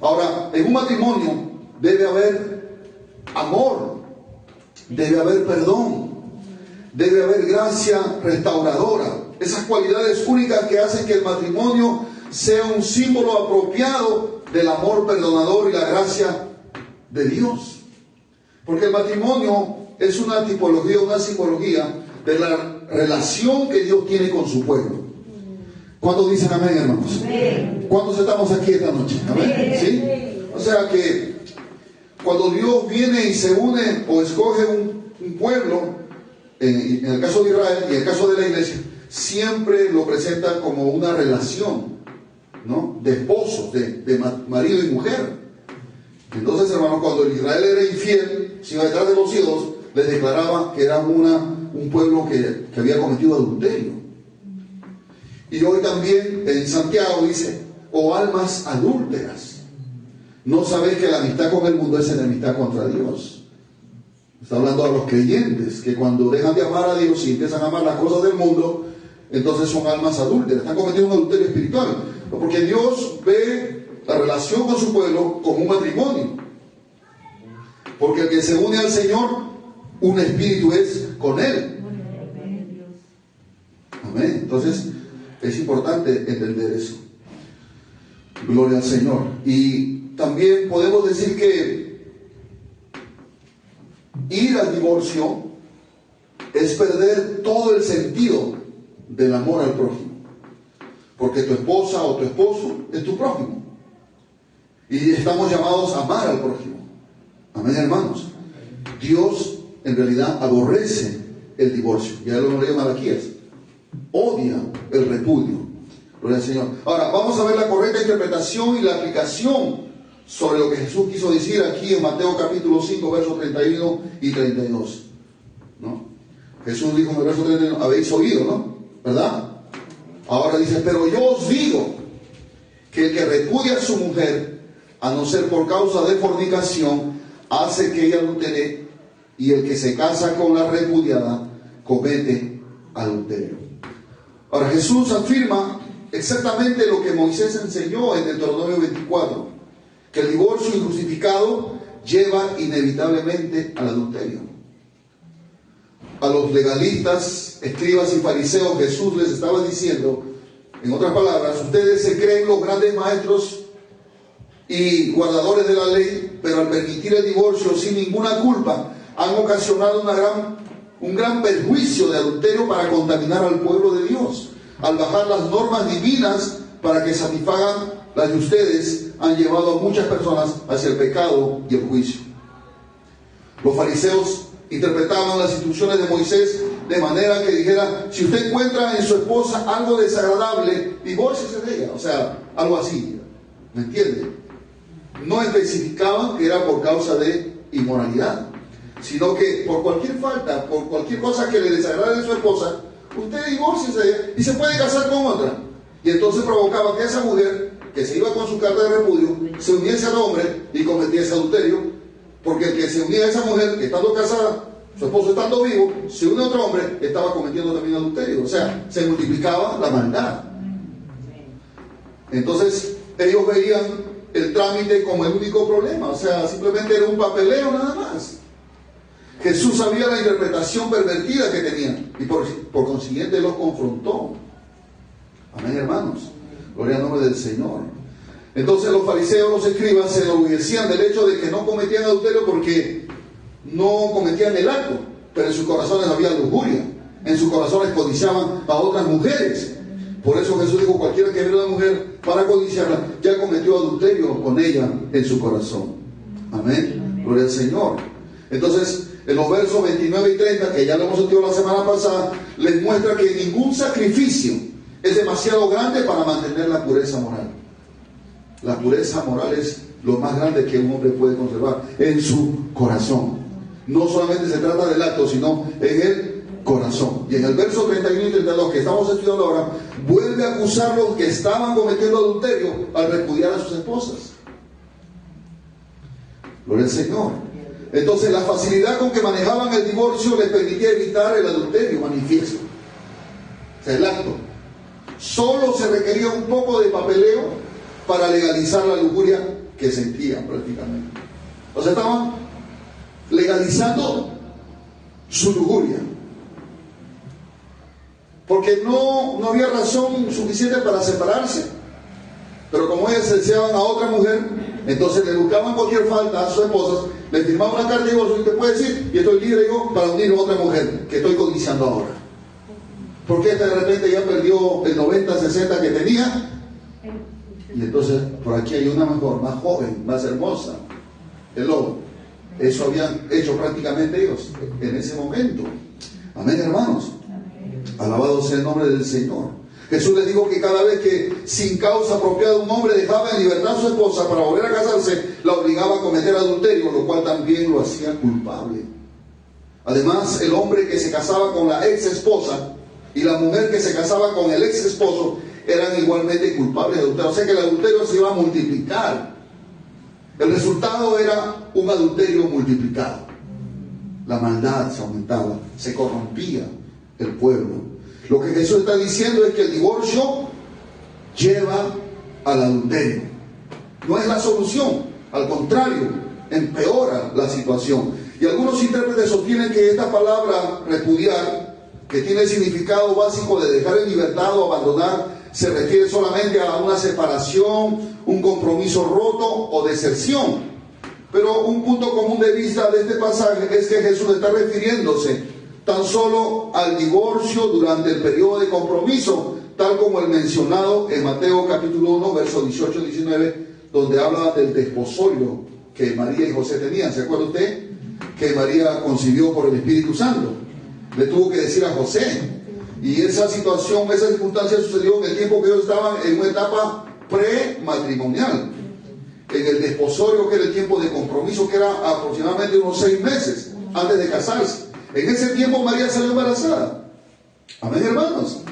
Ahora, en un matrimonio debe haber amor, debe haber perdón, debe haber gracia restauradora. Esas cualidades únicas que hacen que el matrimonio sea un símbolo apropiado del amor perdonador y la gracia de Dios. Porque el matrimonio es una tipología, una simbología de la relación que Dios tiene con su pueblo. ¿Cuántos dicen amén, hermanos? ¿Cuántos estamos aquí esta noche? ¿Amén? ¿Sí? O sea que cuando Dios viene y se une o escoge un pueblo, en el caso de Israel y en el caso de la iglesia, siempre lo presenta como una relación, ¿no? De esposos, de marido y mujer. Entonces, hermanos, cuando el Israel era infiel, se iba detrás de los ídolos, les declaraba que era un pueblo que había cometido adulterio. Y hoy también en Santiago dice, oh almas adúlteras, ¿no sabéis que la amistad con el mundo es enemistad contra Dios? Está hablando a los creyentes, que cuando dejan de amar a Dios y empiezan a amar las cosas del mundo, entonces son almas adúlteras, están cometiendo un adulterio espiritual. Porque Dios ve la relación con su pueblo como un matrimonio. Porque el que se une al Señor, un espíritu es con Él. Amén. Entonces, es importante entender eso. Gloria al Señor. Y también podemos decir que ir al divorcio es perder todo el sentido del amor al prójimo. Porque tu esposa o tu esposo es tu prójimo. Y estamos llamados a amar al prójimo. Amén, hermanos. Dios en realidad aborrece el divorcio. Ya lo leí en Malaquías. Odia el repudio. Gloria al Señor. Ahora, vamos a ver la correcta interpretación y la aplicación sobre lo que Jesús quiso decir aquí en Mateo capítulo 5, versos 31 y 32. ¿No? Jesús dijo en el verso 31, habéis oído, ¿no? ¿Verdad? Ahora dice, pero yo os digo que el que repudia a su mujer, a no ser por causa de fornicación, hace que ella adultere, y el que se casa con la repudiada comete adulterio. Ahora Jesús afirma exactamente lo que Moisés enseñó en Deuteronomio 24, que el divorcio injustificado lleva inevitablemente al adulterio. A los legalistas, escribas y fariseos, Jesús les estaba diciendo, en otras palabras, ustedes se creen los grandes maestros y guardadores de la ley, pero al permitir el divorcio sin ninguna culpa, han ocasionado un gran perjuicio de adulterio para contaminar al pueblo de Dios. Al bajar las normas divinas para que satisfagan las de ustedes, han llevado a muchas personas hacia el pecado y el juicio. Los fariseos interpretaban las instrucciones de Moisés de manera que dijera, si usted encuentra en su esposa algo desagradable, divórciese de ella. O sea, algo así. ¿Me entiende? No especificaban que era por causa de inmoralidad, sino que por cualquier falta, por cualquier cosa que le desagrade a su esposa, usted divórciese de ella y se puede casar con otra. Y entonces provocaba que esa mujer, que se iba con su carta de repudio, se uniese al hombre y cometiese adulterio. Porque el que se unía a esa mujer, estando casada, su esposo estando vivo, se une a otro hombre, estaba cometiendo también adulterio. O sea, se multiplicaba la maldad. Entonces, ellos veían el trámite como el único problema. O sea, simplemente era un papeleo nada más. Jesús sabía la interpretación pervertida que tenían y por consiguiente los confrontó. Amén, hermanos. Gloria al nombre del Señor. Entonces los fariseos, los escribas, se enorgullecían del hecho de que no cometían adulterio porque no cometían el acto, pero en sus corazones había lujuria, en sus corazones codiciaban a otras mujeres. Por eso Jesús dijo: cualquiera que viera a una mujer para codiciarla, ya cometió adulterio con ella en su corazón. Amén. Gloria al Señor. Entonces, en los versos 29 y 30, que ya lo hemos estudiado la semana pasada, les muestra que ningún sacrificio es demasiado grande para mantener la pureza moral. La pureza moral es lo más grande que un hombre puede conservar en su corazón. No solamente se trata del acto, sino en el corazón. Y en el verso 31 y 32 que estamos estudiando ahora, vuelve a acusar a los que estaban cometiendo adulterio al repudiar a sus esposas. Gloria al Señor. Entonces, la facilidad con que manejaban el divorcio les permitía evitar el adulterio manifiesto. O sea, el acto. Solo se requería un poco de papeleo para legalizar la lujuria que sentían prácticamente. O sea, estaban legalizando su lujuria. Porque no había razón suficiente para separarse. Pero como ellas se deseaban a otra mujer, entonces le buscaban cualquier falta a sus esposas, le firmaban una carta de divorcio y te puede decir: y estoy libre yo para unirme a otra mujer que estoy codiciando ahora. Porque esta de repente ya perdió el 90-60 que tenía, y entonces por aquí hay una mejor, más joven, más hermosa. Hello. Eso habían hecho prácticamente ellos en ese momento. Amén, hermanos. Alabado sea el nombre del Señor. Jesús les dijo que cada vez que sin causa apropiada un hombre dejaba en libertad a su esposa para volver a casarse, la obligaba a cometer adulterio, lo cual también lo hacía culpable. Además, el hombre que se casaba con la ex esposa y la mujer que se casaba con el ex esposo eran igualmente culpables de adulterio. O sea que el adulterio se iba a multiplicar. El resultado era un adulterio multiplicado. La maldad se aumentaba, se corrompía el pueblo. Lo que Jesús está diciendo es que el divorcio lleva al adulterio. No es la solución, al contrario, empeora la situación. Y algunos intérpretes sostienen que esta palabra repudiar, que tiene el significado básico de dejar en libertad o abandonar, se refiere solamente a una separación, un compromiso roto o deserción. Pero un punto común de vista de este pasaje es que Jesús está refiriéndose tan solo al divorcio durante el periodo de compromiso, tal como el mencionado en Mateo capítulo 1, versos 18-19, donde habla del desposorio que María y José tenían. ¿Se acuerda usted? Que María concibió por el Espíritu Santo. Le tuvo que decir a José. Y esa situación, esa circunstancia sucedió en el tiempo que ellos estaban en una etapa prematrimonial. En el desposorio, que era el tiempo de compromiso, que era aproximadamente unos 6 meses antes de casarse. En ese tiempo María salió embarazada. Amén, hermanos.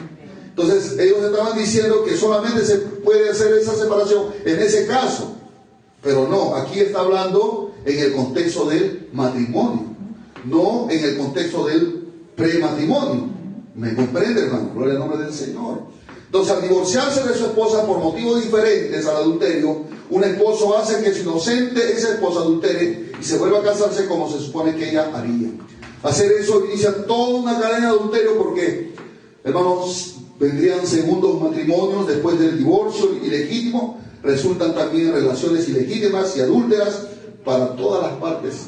Entonces ellos estaban diciendo que solamente se puede hacer esa separación en ese caso. Pero no, aquí está hablando en el contexto del matrimonio, no en el contexto del prematrimonio. ¿Me comprende, hermano? Gloria al nombre del Señor. Entonces, al divorciarse de su esposa por motivos diferentes al adulterio, un esposo hace que su inocente esa esposa adultere y se vuelva a casarse como se supone que ella haría. Hacer eso inicia toda una cadena de adulterio porque, hermanos, vendrían segundos matrimonios después del divorcio ilegítimo. Resultan también relaciones ilegítimas y adúlteras para todas las partes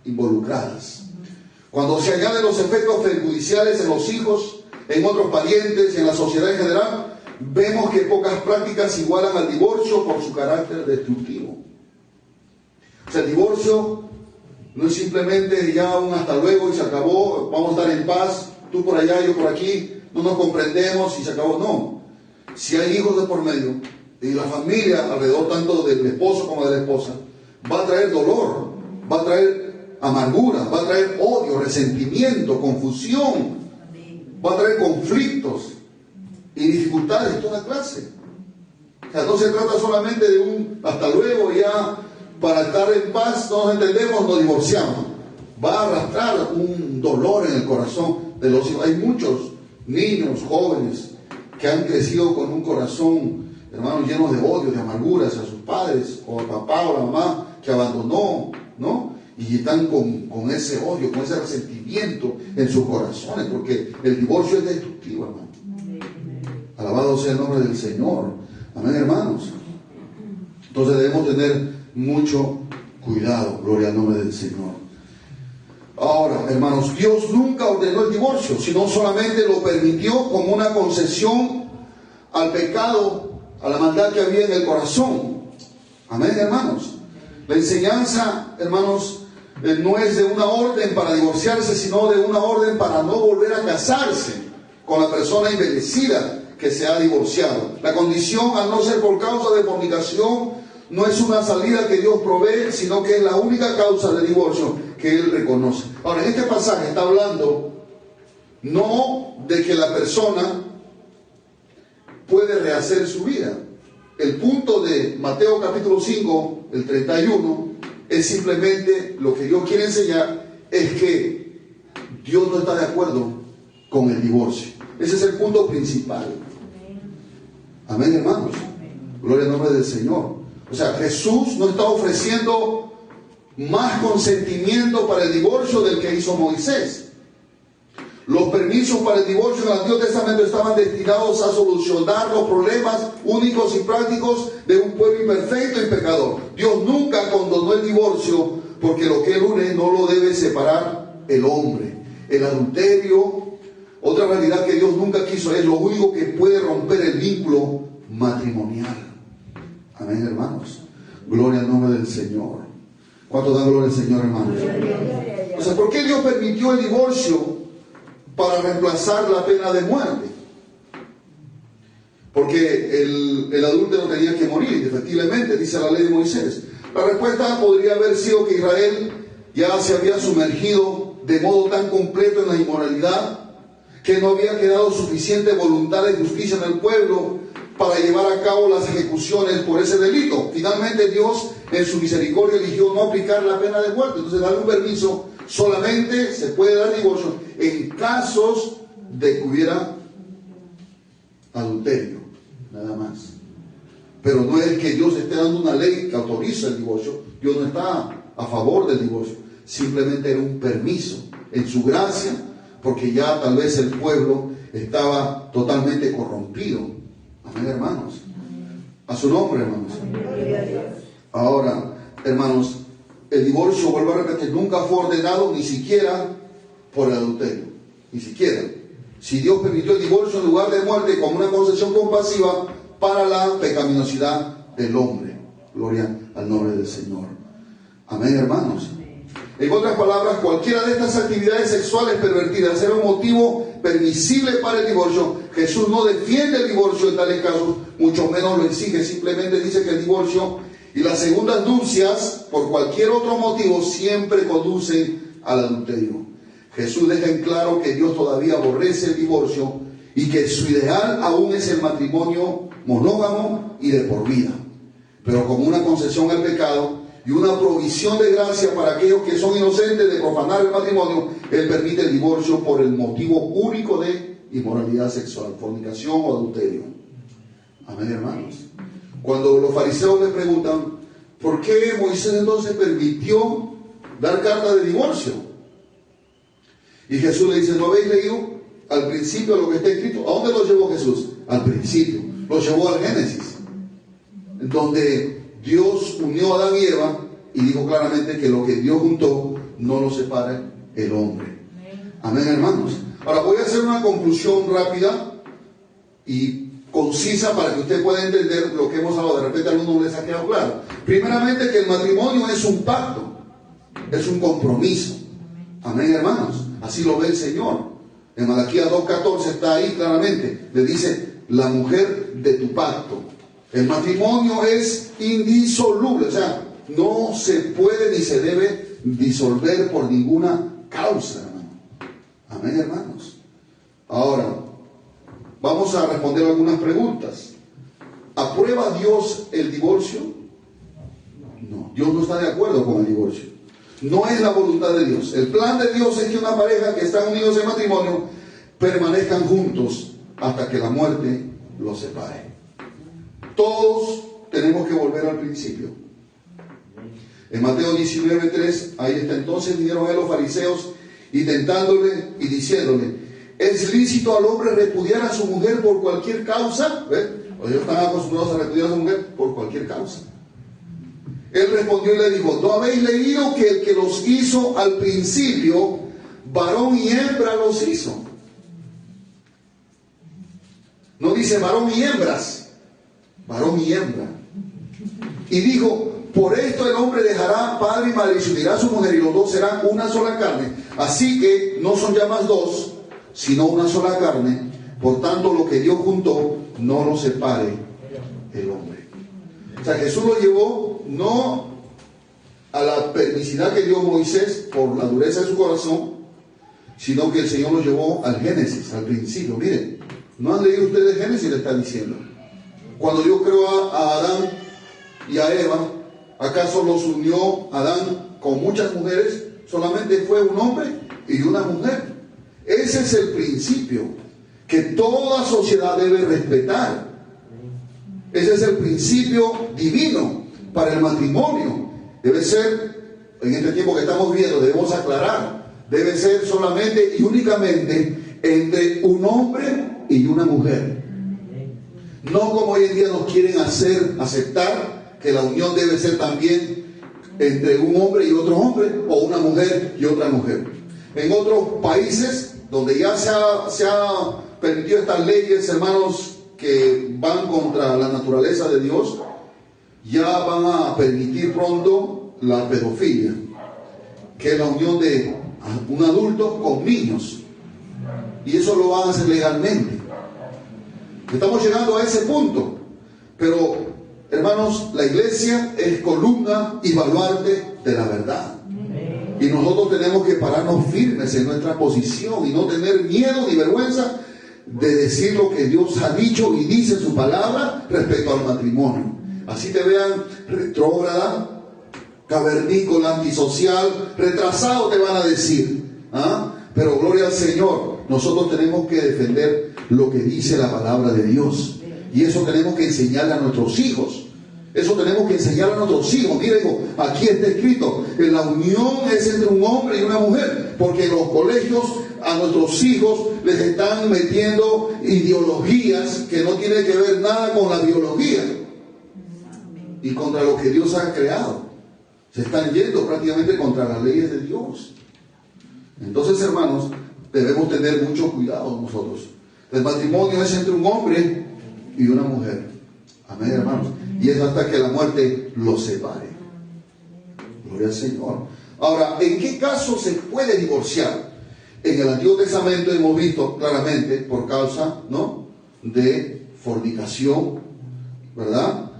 involucradas. Cuando se añaden los efectos perjudiciales en los hijos, en otros parientes y en la sociedad en general, vemos que pocas prácticas igualan al divorcio por su carácter destructivo. O sea, el divorcio no es simplemente ya un hasta luego y se acabó, vamos a estar en paz, tú por allá, yo por aquí, no nos comprendemos y se acabó. No. Si hay hijos de por medio y la familia alrededor tanto del esposo como de la esposa, va a traer dolor, va a traer amargura, va a traer odio, resentimiento, confusión, va a traer conflictos y dificultades de toda clase. O sea, no se trata solamente de un hasta luego ya para estar en paz, no nos entendemos, nos divorciamos. Va a arrastrar un dolor en el corazón de los hijos. Hay muchos niños, jóvenes, que han crecido con un corazón, hermanos, lleno de odio, de amargura hacia sus padres, o al papá o la mamá que abandonó, ¿no? Y están con ese odio, con ese resentimiento en sus corazones, porque el divorcio es destructivo, hermano. Alabado sea el nombre del Señor. Amén, hermanos. Entonces debemos tener mucho cuidado. Gloria al nombre del Señor. Ahora, hermanos, Dios nunca ordenó el divorcio, sino solamente lo permitió como una concesión al pecado, a la maldad que había en el corazón. Amén, hermanos. La enseñanza, hermanos, no es de una orden para divorciarse, sino de una orden para no volver a casarse con la persona envejecida que se ha divorciado. La condición, al no ser por causa de fornicación, no es una salida que Dios provee, sino que es la única causa de divorcio que Él reconoce. Ahora, en este pasaje está hablando no de que la persona puede rehacer su vida. El punto de Mateo capítulo 5, el 31, es simplemente lo que Dios quiere enseñar, es que Dios no está de acuerdo con el divorcio. Ese es el punto principal. Amén, hermanos. Gloria al nombre del Señor. O sea, Jesús no está ofreciendo más consentimiento para el divorcio del que hizo Moisés. Los permisos para el divorcio en el Antiguo Testamento estaban destinados a solucionar los problemas únicos y prácticos de un pueblo imperfecto y pecador. Dios nunca condonó el divorcio, porque lo que Él une no lo debe separar el hombre. El adulterio, otra realidad que Dios nunca quiso, es lo único que puede romper el vínculo matrimonial. Amén, hermanos. Gloria al nombre del Señor. ¿Cuánto da gloria al Señor, hermanos? O sea, ¿por qué Dios permitió el divorcio para reemplazar la pena de muerte? Porque el adúltero tenía que morir, efectivamente, dice la ley de Moisés. La respuesta podría haber sido que Israel ya se había sumergido de modo tan completo en la inmoralidad que no había quedado suficiente voluntad de justicia en el pueblo para llevar a cabo las ejecuciones por ese delito. Finalmente Dios, en su misericordia, eligió no aplicar la pena de muerte. Entonces, darle un permiso, solamente se puede dar divorcio en casos de que hubiera adulterio, nada más. Pero no es que Dios esté dando una ley que autoriza el divorcio. Dios no está a favor del divorcio. Simplemente era un permiso en su gracia, porque ya tal vez el pueblo estaba totalmente corrompido. Amén, hermanos. A su nombre, hermanos. Ahora, hermanos, el divorcio, vuelvo a repetir, nunca fue ordenado ni siquiera por el adulterio. Ni siquiera. Si Dios permitió el divorcio en lugar de muerte como una concesión compasiva para la pecaminosidad del hombre. Gloria al nombre del Señor. Amén, hermanos. En otras palabras, cualquiera de estas actividades sexuales pervertidas era un motivo permisible para el divorcio. Jesús no defiende el divorcio en tales casos, mucho menos lo exige. Simplemente dice que el divorcio y las segundas nupcias, por cualquier otro motivo, siempre conducen al adulterio. Jesús deja en claro que Dios todavía aborrece el divorcio y que su ideal aún es el matrimonio monógamo y de por vida, pero como una concesión al pecado y una provisión de gracia para aquellos que son inocentes de profanar el matrimonio. Él permite el divorcio por el motivo único de inmoralidad sexual, fornicación o adulterio. Amén, hermanos. Cuando los fariseos le preguntan, ¿por qué Moisés entonces permitió dar carta de divorcio? Y Jesús le dice, ¿no habéis leído al principio lo que está escrito? ¿A dónde lo llevó Jesús? Al principio. Lo llevó al Génesis, donde Dios unió a Adán y Eva y dijo claramente que lo que Dios juntó no lo separa el hombre. Amén, hermanos. Ahora voy a hacer una conclusión rápida y concisa para que usted pueda entender lo que hemos hablado. De repente a algunos no les ha quedado claro. Primeramente, que el matrimonio es un pacto, es un compromiso. Amén, hermanos. Así lo ve el Señor. En Malaquías 2:14 está ahí claramente. Le dice, la mujer de tu pacto. El matrimonio es indisoluble, o sea, no se puede ni se debe disolver por ninguna causa, hermano. Amén, hermanos. Ahora, vamos a responder algunas preguntas. ¿Aprueba Dios el divorcio? No, Dios no está de acuerdo con el divorcio. No es la voluntad de Dios. El plan de Dios es que una pareja que están unidos en matrimonio permanezcan juntos hasta que la muerte los separe. Todos tenemos que volver al principio. En Mateo 19:3, ahí está. Entonces vinieron a los fariseos y tentándole y diciéndole, ¿es lícito al hombre repudiar a su mujer por cualquier causa? ¿Ves? O ellos están acostumbrados a repudiar a su mujer por cualquier causa. Él respondió y le dijo: ¿no habéis leído que el que los hizo al principio, varón y hembra los hizo? No dice varón y hembras, varón y hembra. Y dijo: por esto el hombre dejará padre y madre y se unirá a su mujer, y los dos serán una sola carne. Así que no son ya más dos, sino una sola carne. Por tanto, lo que Dios juntó, no lo separe el hombre. O sea, Jesús lo llevó no a la permisidad que dio Moisés por la dureza de su corazón, sino que el Señor lo llevó al Génesis, al principio. Miren, ¿no han leído ustedes Génesis? Le está diciendo. Cuando Dios creó a Adán y a Eva, ¿acaso los unió Adán con muchas mujeres? Solamente fue un hombre y una mujer. Ese es el principio que toda sociedad debe respetar. Ese es el principio divino para el matrimonio. Debe ser, en este tiempo que estamos viendo, debemos aclarar, debe ser solamente y únicamente entre un hombre y una mujer. No como hoy en día nos quieren hacer aceptar que la unión debe ser también entre un hombre y otro hombre, o una mujer y otra mujer. En otros países donde ya se ha permitido estas leyes, hermanos, que van contra la naturaleza de Dios, ya van a permitir pronto la pedofilia, que es la unión de un adulto con niños, y eso lo van a hacer legalmente. Estamos llegando a ese punto, pero hermanos, la iglesia es columna y baluarte de la verdad, y nosotros tenemos que pararnos firmes en nuestra posición y no tener miedo ni vergüenza de decir lo que Dios ha dicho y dice en su palabra respecto al matrimonio. Así te vean retrógrada, cavernícola, antisocial, retrasado, te van a decir, pero gloria al Señor, nosotros tenemos que defender lo que dice la palabra de Dios, y eso tenemos que enseñarle a nuestros hijos. Eso tenemos que enseñar a nuestros hijos. Mira, hijo, aquí está escrito que la unión es entre un hombre y una mujer, porque en los colegios a nuestros hijos les están metiendo ideologías que no tienen que ver nada con la biología y contra lo que Dios ha creado. Se están yendo prácticamente contra las leyes de Dios. Entonces, hermanos, debemos tener mucho cuidado nosotros. El matrimonio es entre un hombre y una mujer. Amén, hermanos. Y es hasta que la muerte los separe. Gloria al Señor. Ahora, ¿en qué caso se puede divorciar? En el Antiguo Testamento hemos visto claramente por causa, ¿no?, de fornicación, ¿verdad?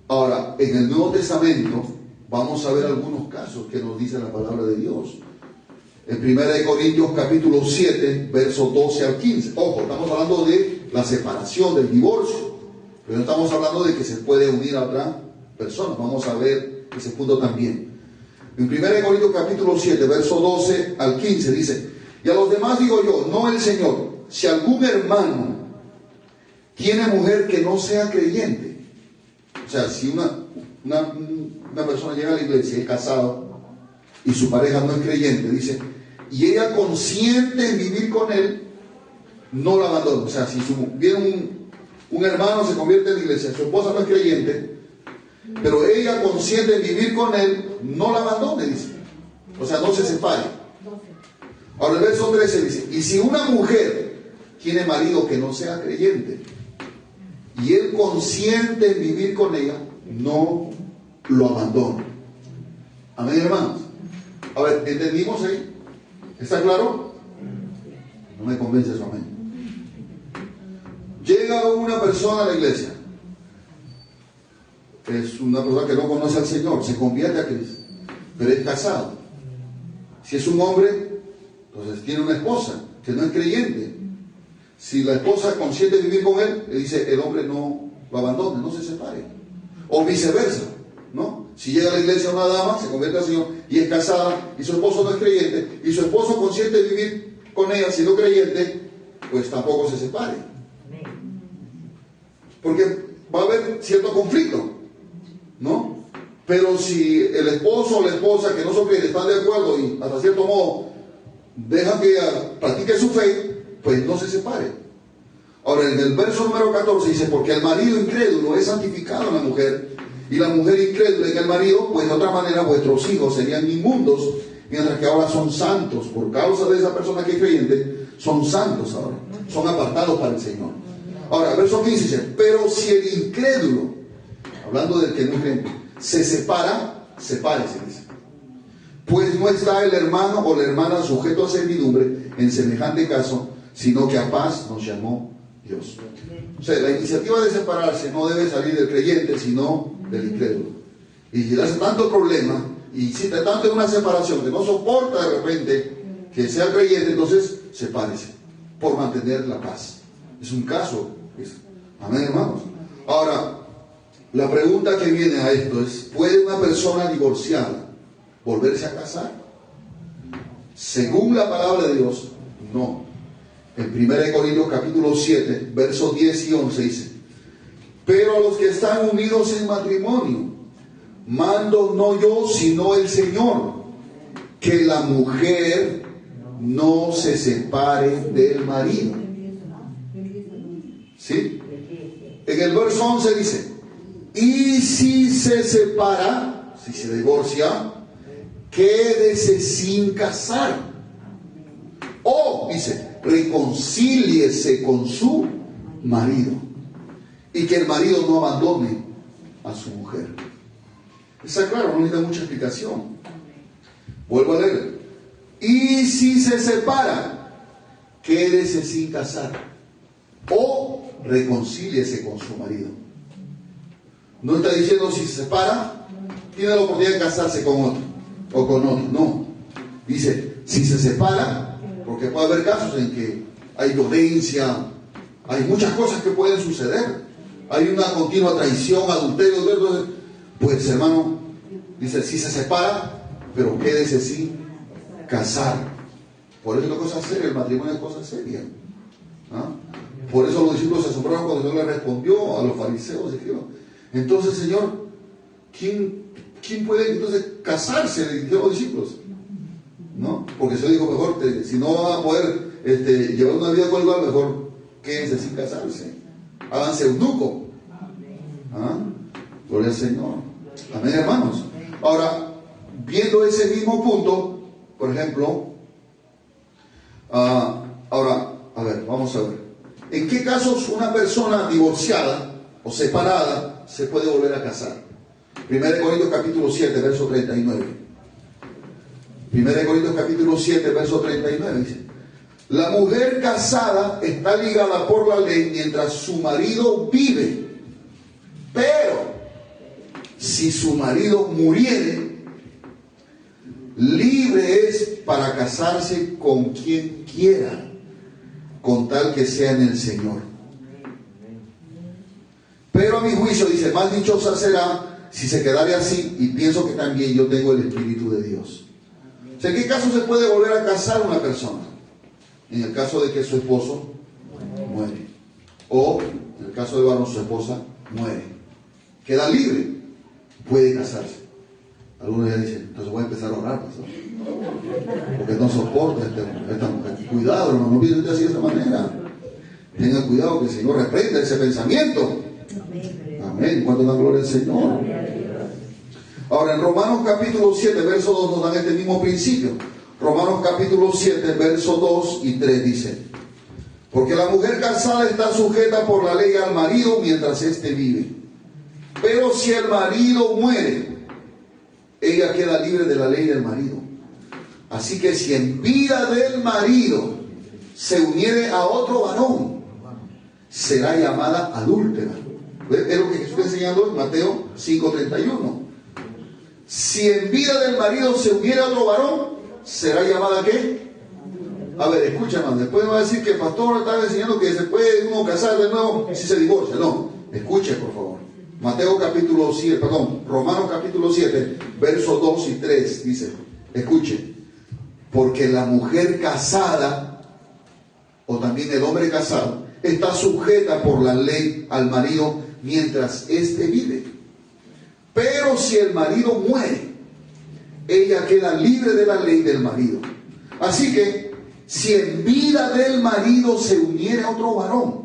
Ahora, en el Nuevo Testamento vamos a ver algunos casos que nos dice la palabra de Dios. En 1 Corintios capítulo 7, versos 12 al 15. Ojo, estamos hablando de la separación, del divorcio. Pero no estamos hablando de que se puede unir a otra persona. Vamos a ver ese punto también. En 1 Corintios capítulo 7, verso 12 al 15 dice: y a los demás digo yo, no el Señor, si algún hermano tiene mujer que no sea creyente. O sea, si una persona llega a la iglesia y es casado y su pareja no es creyente, dice, y ella consiente en vivir con él, no la abandona. O sea, si viene un hermano se convierte en la iglesia, su esposa no es creyente, pero ella consiente en vivir con él, no la abandone, dice. O sea, no se separe. Ahora el verso 13 dice: y si una mujer tiene marido que no sea creyente y él consiente en vivir con ella, no lo abandone. Amén, hermanos. A ver, ¿entendimos ahí? ¿Está claro? No me convence eso, amén. Llega una persona a la iglesia, es una persona que no conoce al Señor, se convierte a Cristo, pero es casado. Si es un hombre, entonces tiene una esposa que no es creyente. Si la esposa consiente vivir con él, le dice, el hombre no lo abandone, no se separe. O viceversa, ¿no? Si llega a la iglesia una dama, se convierte al Señor y es casada, y su esposo no es creyente, y su esposo consiente vivir con ella siendo creyente, pues tampoco se separe. Porque va a haber cierto conflicto, ¿no? Pero si el esposo o la esposa que no son creyentes están de acuerdo y hasta cierto modo dejan que ella practique su fe, pues no se separe. Ahora, en el verso número 14 dice, porque el marido incrédulo es santificado en la mujer, y la mujer incrédula en el marido, pues de otra manera vuestros hijos serían inmundos, mientras que ahora son santos. Por causa de esa persona que es creyente, son santos ahora, son apartados para el Señor. Ahora, verso 15 dice, pero si el incrédulo, hablando del que no es creyente, se separa, sepárese, dice. Pues no está el hermano o la hermana sujeto a servidumbre en semejante caso, sino que a paz nos llamó Dios. O sea, la iniciativa de separarse no debe salir del creyente, sino del incrédulo. Y si le hace tanto problema, y insiste tanto en una separación que no soporta de repente que sea creyente, entonces sepárese por mantener la paz. Es un caso. Amén, hermanos. Ahora, la pregunta que viene a esto es, ¿puede una persona divorciada volverse a casar? Según la palabra de Dios, no. En 1 Corintios capítulo 7, versos 10 y 11 dice, pero a los que están unidos en matrimonio, mando no yo, sino el Señor, que la mujer no se separe del marido. ¿Sí? En el verso 11 dice, y si se separa, si se divorcia, quédese sin casar. O, dice, reconcíliese con su marido. Y que el marido no abandone a su mujer. Está claro, no necesita mucha explicación. Vuelvo a leer. Y si se separa, quédese sin casar. O reconcíliese con su marido. No está diciendo si se separa, tiene la oportunidad de casarse con otro o con otro. No. Dice, si se separa, porque puede haber casos en que hay violencia, hay muchas cosas que pueden suceder. Hay una continua traición, adulterio, entonces, pues hermano, dice, si se separa, pero quédese sin casar. Por eso es una cosa seria, el matrimonio es cosa seria. ¿Ah? Por eso los discípulos se asombraron cuando Dios le respondió a los fariseos. Dijeron, entonces, Señor, ¿quién puede entonces casarse? Le dijeron los discípulos. ¿No? Porque se dijo, mejor, si no van a poder llevar una vida conyugal, mejor quédense sin casarse. Háganse eunuco. ¿Ah? Gloria al Señor. Amén, hermanos. Ahora, viendo ese mismo punto, por ejemplo, ahora, a ver, vamos a ver. ¿En qué casos una persona divorciada o separada se puede volver a casar? 1 Corintios capítulo 7, verso 39. 1 Corintios capítulo 7, verso 39 dice, la mujer casada está ligada por la ley mientras su marido vive, pero si su marido muriere, libre es para casarse con quien quiera, con tal que sea en el Señor. Pero a mi juicio, dice, más dichosa será si se quedare así, y pienso que también yo tengo el Espíritu de Dios. O sea, ¿en qué caso se puede volver a casar una persona? En el caso de que su esposo muere. O en el caso de varón, su esposa muere. Queda libre. Puede casarse. Algunos ya dicen, entonces voy a empezar a orar, pastor. Porque no soporta esta mujer. Cuidado, hermano, no piense así de esa manera. Tenga cuidado que el Señor reprenda ese pensamiento. Amén. ¿Cuánto da gloria al Señor? Ahora, en Romanos capítulo 7, verso 2 nos dan este mismo principio. Romanos capítulo 7, verso 2 y 3 dice, porque la mujer casada está sujeta por la ley al marido mientras éste vive. Pero si el marido muere, ella queda libre de la ley del marido. Así que si en vida del marido se uniere a otro varón, será llamada adúltera. Es lo que Jesús está enseñando en Mateo 5:31. Si en vida del marido se uniere a otro varón, será llamada ¿qué? A ver, escucha, hermano. Después va a decir que el pastor estaba enseñando que se puede uno casar de nuevo si se divorcia. No, escuche por favor. Mateo capítulo 7, Romanos capítulo 7, versos 2 y 3 dice, escuche, porque la mujer casada, o también el hombre casado, está sujeta por la ley al marido mientras éste vive. Pero si el marido muere, ella queda libre de la ley del marido. Así que, si en vida del marido se uniera a otro varón,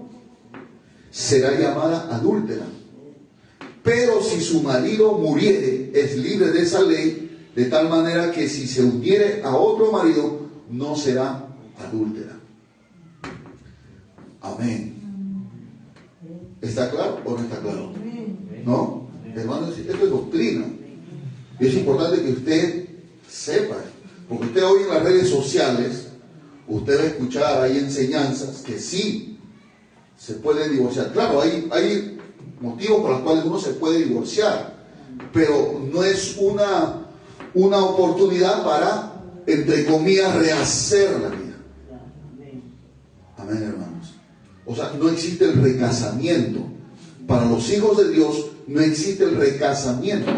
será llamada adúltera. Pero si su marido muriere, es libre de esa ley, de tal manera que si se uniere a otro marido, no será adúltera. Amén. ¿Está claro o no está claro? ¿No? Hermanos, esto es doctrina. Y es importante que usted sepa, porque usted hoy en las redes sociales, usted va a escuchar, hay enseñanzas que sí se pueden divorciar. Claro, hay motivos por los cuales uno se puede divorciar, pero no es una oportunidad para, entre comillas, rehacer la vida. Amén, hermanos. O sea, no existe el recasamiento. Para los hijos de Dios no existe el recasamiento.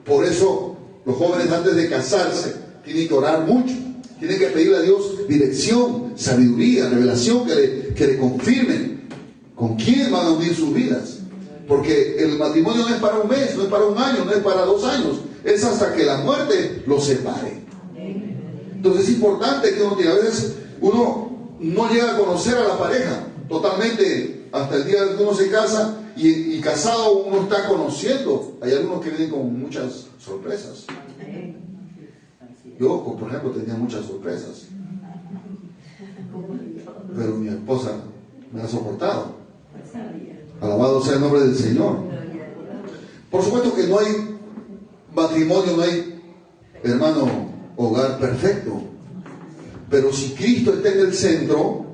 Por eso los jóvenes antes de casarse tienen que orar mucho. Tienen que pedirle a Dios dirección, sabiduría, revelación, que le confirmen con quién van a unir sus vidas. Porque el matrimonio no es para un mes, no es para un año, no es para 2 años. Es hasta que la muerte los separe. Entonces es importante que a veces uno no llega a conocer a la pareja totalmente hasta el día en que uno se casa y casado uno está conociendo. Hay algunos que vienen con muchas sorpresas. Yo, por ejemplo, tenía muchas sorpresas, pero mi esposa me ha soportado. Alabado sea el nombre del Señor. Por supuesto que no hay matrimonio, no hay, hermano, hogar perfecto, pero si Cristo está en el centro,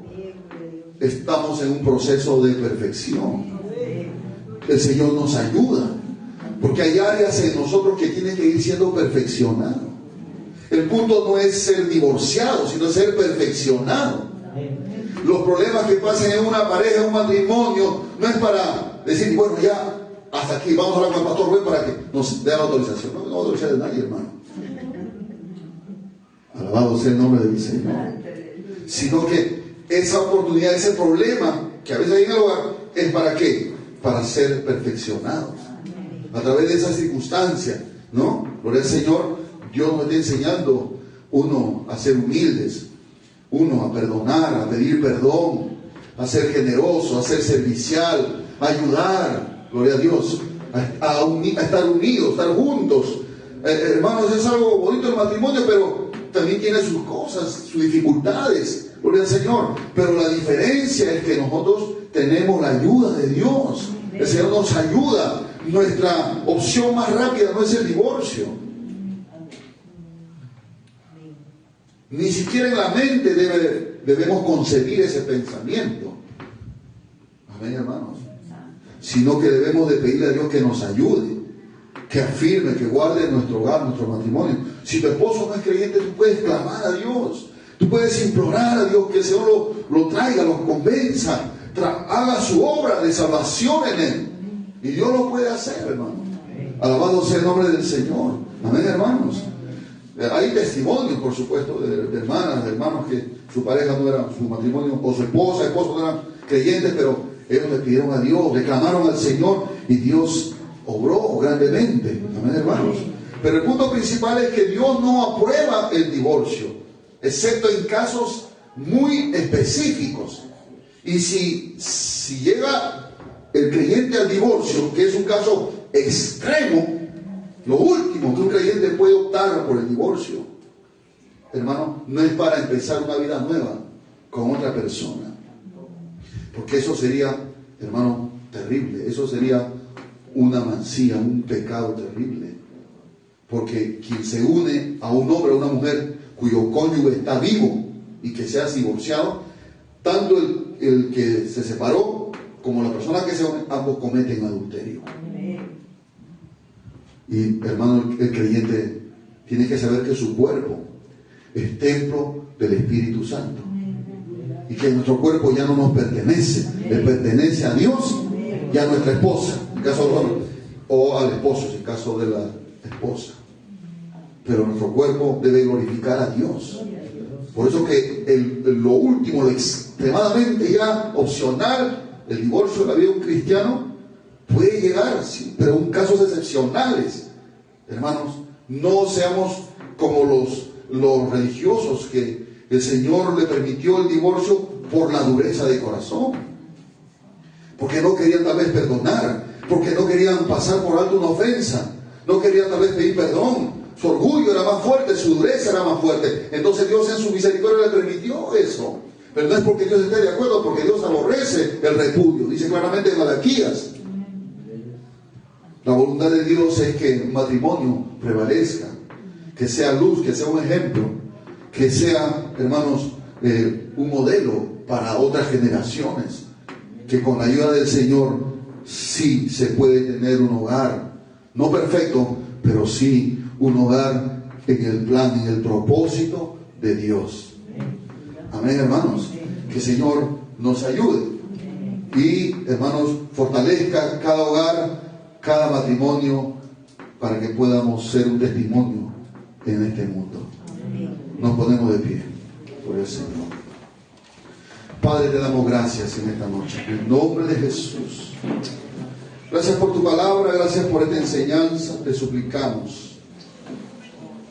estamos en un proceso de perfección. El Señor nos ayuda, porque hay áreas en nosotros que tienen que ir siendo perfeccionadas. El punto no es ser divorciado, sino ser perfeccionado. Los problemas que pasan en una pareja, en un matrimonio, no es para decir, bueno, ya, hasta aquí, vamos a hablar con el pastor Rubén para que nos dé la autorización. No autorizar de nadie, hermano. Alabado sea el nombre del Señor. Sino que esa oportunidad, ese problema que a veces hay en el hogar, ¿es para qué? Para ser perfeccionados. A través de esa circunstancia, ¿no? Gloria al Señor. Dios nos está enseñando, uno, a ser humildes, uno, a perdonar, a pedir perdón, a ser generoso, a ser servicial, a ayudar, gloria a Dios, a estar unidos, estar juntos. Hermanos, es algo bonito el matrimonio, pero también tiene sus cosas, sus dificultades, gloria al Señor. Pero la diferencia es que nosotros tenemos la ayuda de Dios. El Señor nos ayuda. Nuestra opción más rápida no es el divorcio. Ni siquiera en la mente debemos concebir ese pensamiento. Amén, hermanos. Sino que debemos de pedirle a Dios que nos ayude, que afirme, que guarde nuestro hogar, nuestro matrimonio. Si tu esposo no es creyente, tú puedes clamar a Dios. Tú puedes implorar a Dios que el Señor lo traiga, lo convenza, haga su obra de salvación en él. Y Dios lo puede hacer, hermano. Alabado sea el nombre del Señor. Amén, hermanos. Hay testimonios, por supuesto, de hermanas, de hermanos que su pareja no era, su matrimonio, o su esposo no eran creyentes, pero ellos le pidieron a Dios, le clamaron al Señor y Dios obró grandemente. Amén, hermanos. Pero el punto principal es que Dios no aprueba el divorcio, excepto en casos muy específicos. Y si llega el creyente al divorcio, que es un caso extremo, lo último que un creyente puede optar por el divorcio, hermano, no es para empezar una vida nueva con otra persona. Porque eso sería, hermano, terrible. Eso sería una mancilla, un pecado terrible. Porque quien se une a un hombre o a una mujer cuyo cónyuge está vivo y que sea divorciado, tanto el que se separó como la persona que se une, ambos cometen adulterio. Y hermano, el creyente tiene que saber que su cuerpo es templo del Espíritu Santo y que nuestro cuerpo ya no nos pertenece, le pertenece a Dios y a nuestra esposa, en caso de hombre, o al esposo, en caso de la esposa. Pero nuestro cuerpo debe glorificar a Dios. Por eso que lo último, lo extremadamente ya opcional, el divorcio de la vida de un cristiano, puede llegar, sí, pero en casos excepcionales. Hermanos, no seamos como los religiosos que el Señor le permitió el divorcio por la dureza de corazón. porque no querían tal vez perdonar, porque no querían pasar por alto una ofensa, no querían tal vez pedir perdón. Su orgullo era más fuerte, su dureza era más fuerte. Entonces Dios en su misericordia le permitió eso. Pero no es porque Dios esté de acuerdo, porque Dios aborrece el repudio. Dice claramente en Malaquías. La voluntad de Dios es que el matrimonio prevalezca, que sea luz, que sea un ejemplo, que sea, hermanos, un modelo para otras generaciones, que con la ayuda del Señor sí se puede tener un hogar, no perfecto, pero sí un hogar en el plan, en el propósito de Dios. Amén, hermanos. Que el Señor nos ayude y, hermanos, fortalezca cada hogar, cada matrimonio, para que podamos ser un testimonio en este mundo. Nos ponemos de pie por el Señor. Padre, te damos gracias en esta noche, en el nombre de Jesús. Gracias por tu palabra, gracias por esta enseñanza, te suplicamos.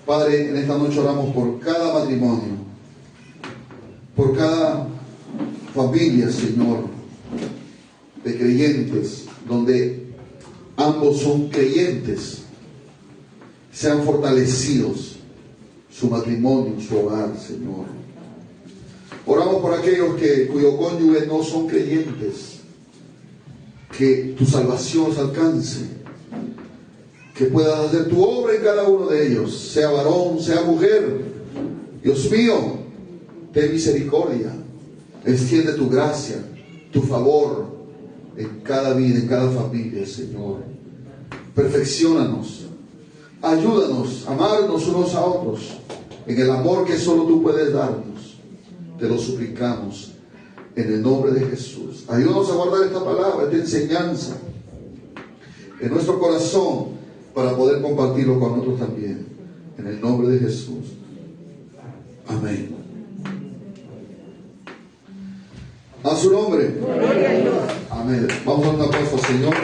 Padre, en esta noche oramos por cada matrimonio, por cada familia, Señor, de creyentes, donde ambos son creyentes, sean fortalecidos su matrimonio, su hogar, Señor. Oramos por aquellos cuyos cónyuges no son creyentes, que tu salvación los alcance, que puedas hacer tu obra en cada uno de ellos, sea varón, sea mujer. Dios mío, ten misericordia, extiende tu gracia, tu favor en cada vida, en cada familia, Señor. Perfecciónanos, ayúdanos a amarnos unos a otros en el amor que solo tú puedes darnos. Te lo suplicamos en el nombre de Jesús. Ayúdanos a guardar esta palabra, esta enseñanza en nuestro corazón, para poder compartirlo con otros también. En el nombre de Jesús. Amén. A su nombre. Amén. Vamos a dar un aplauso al Señor.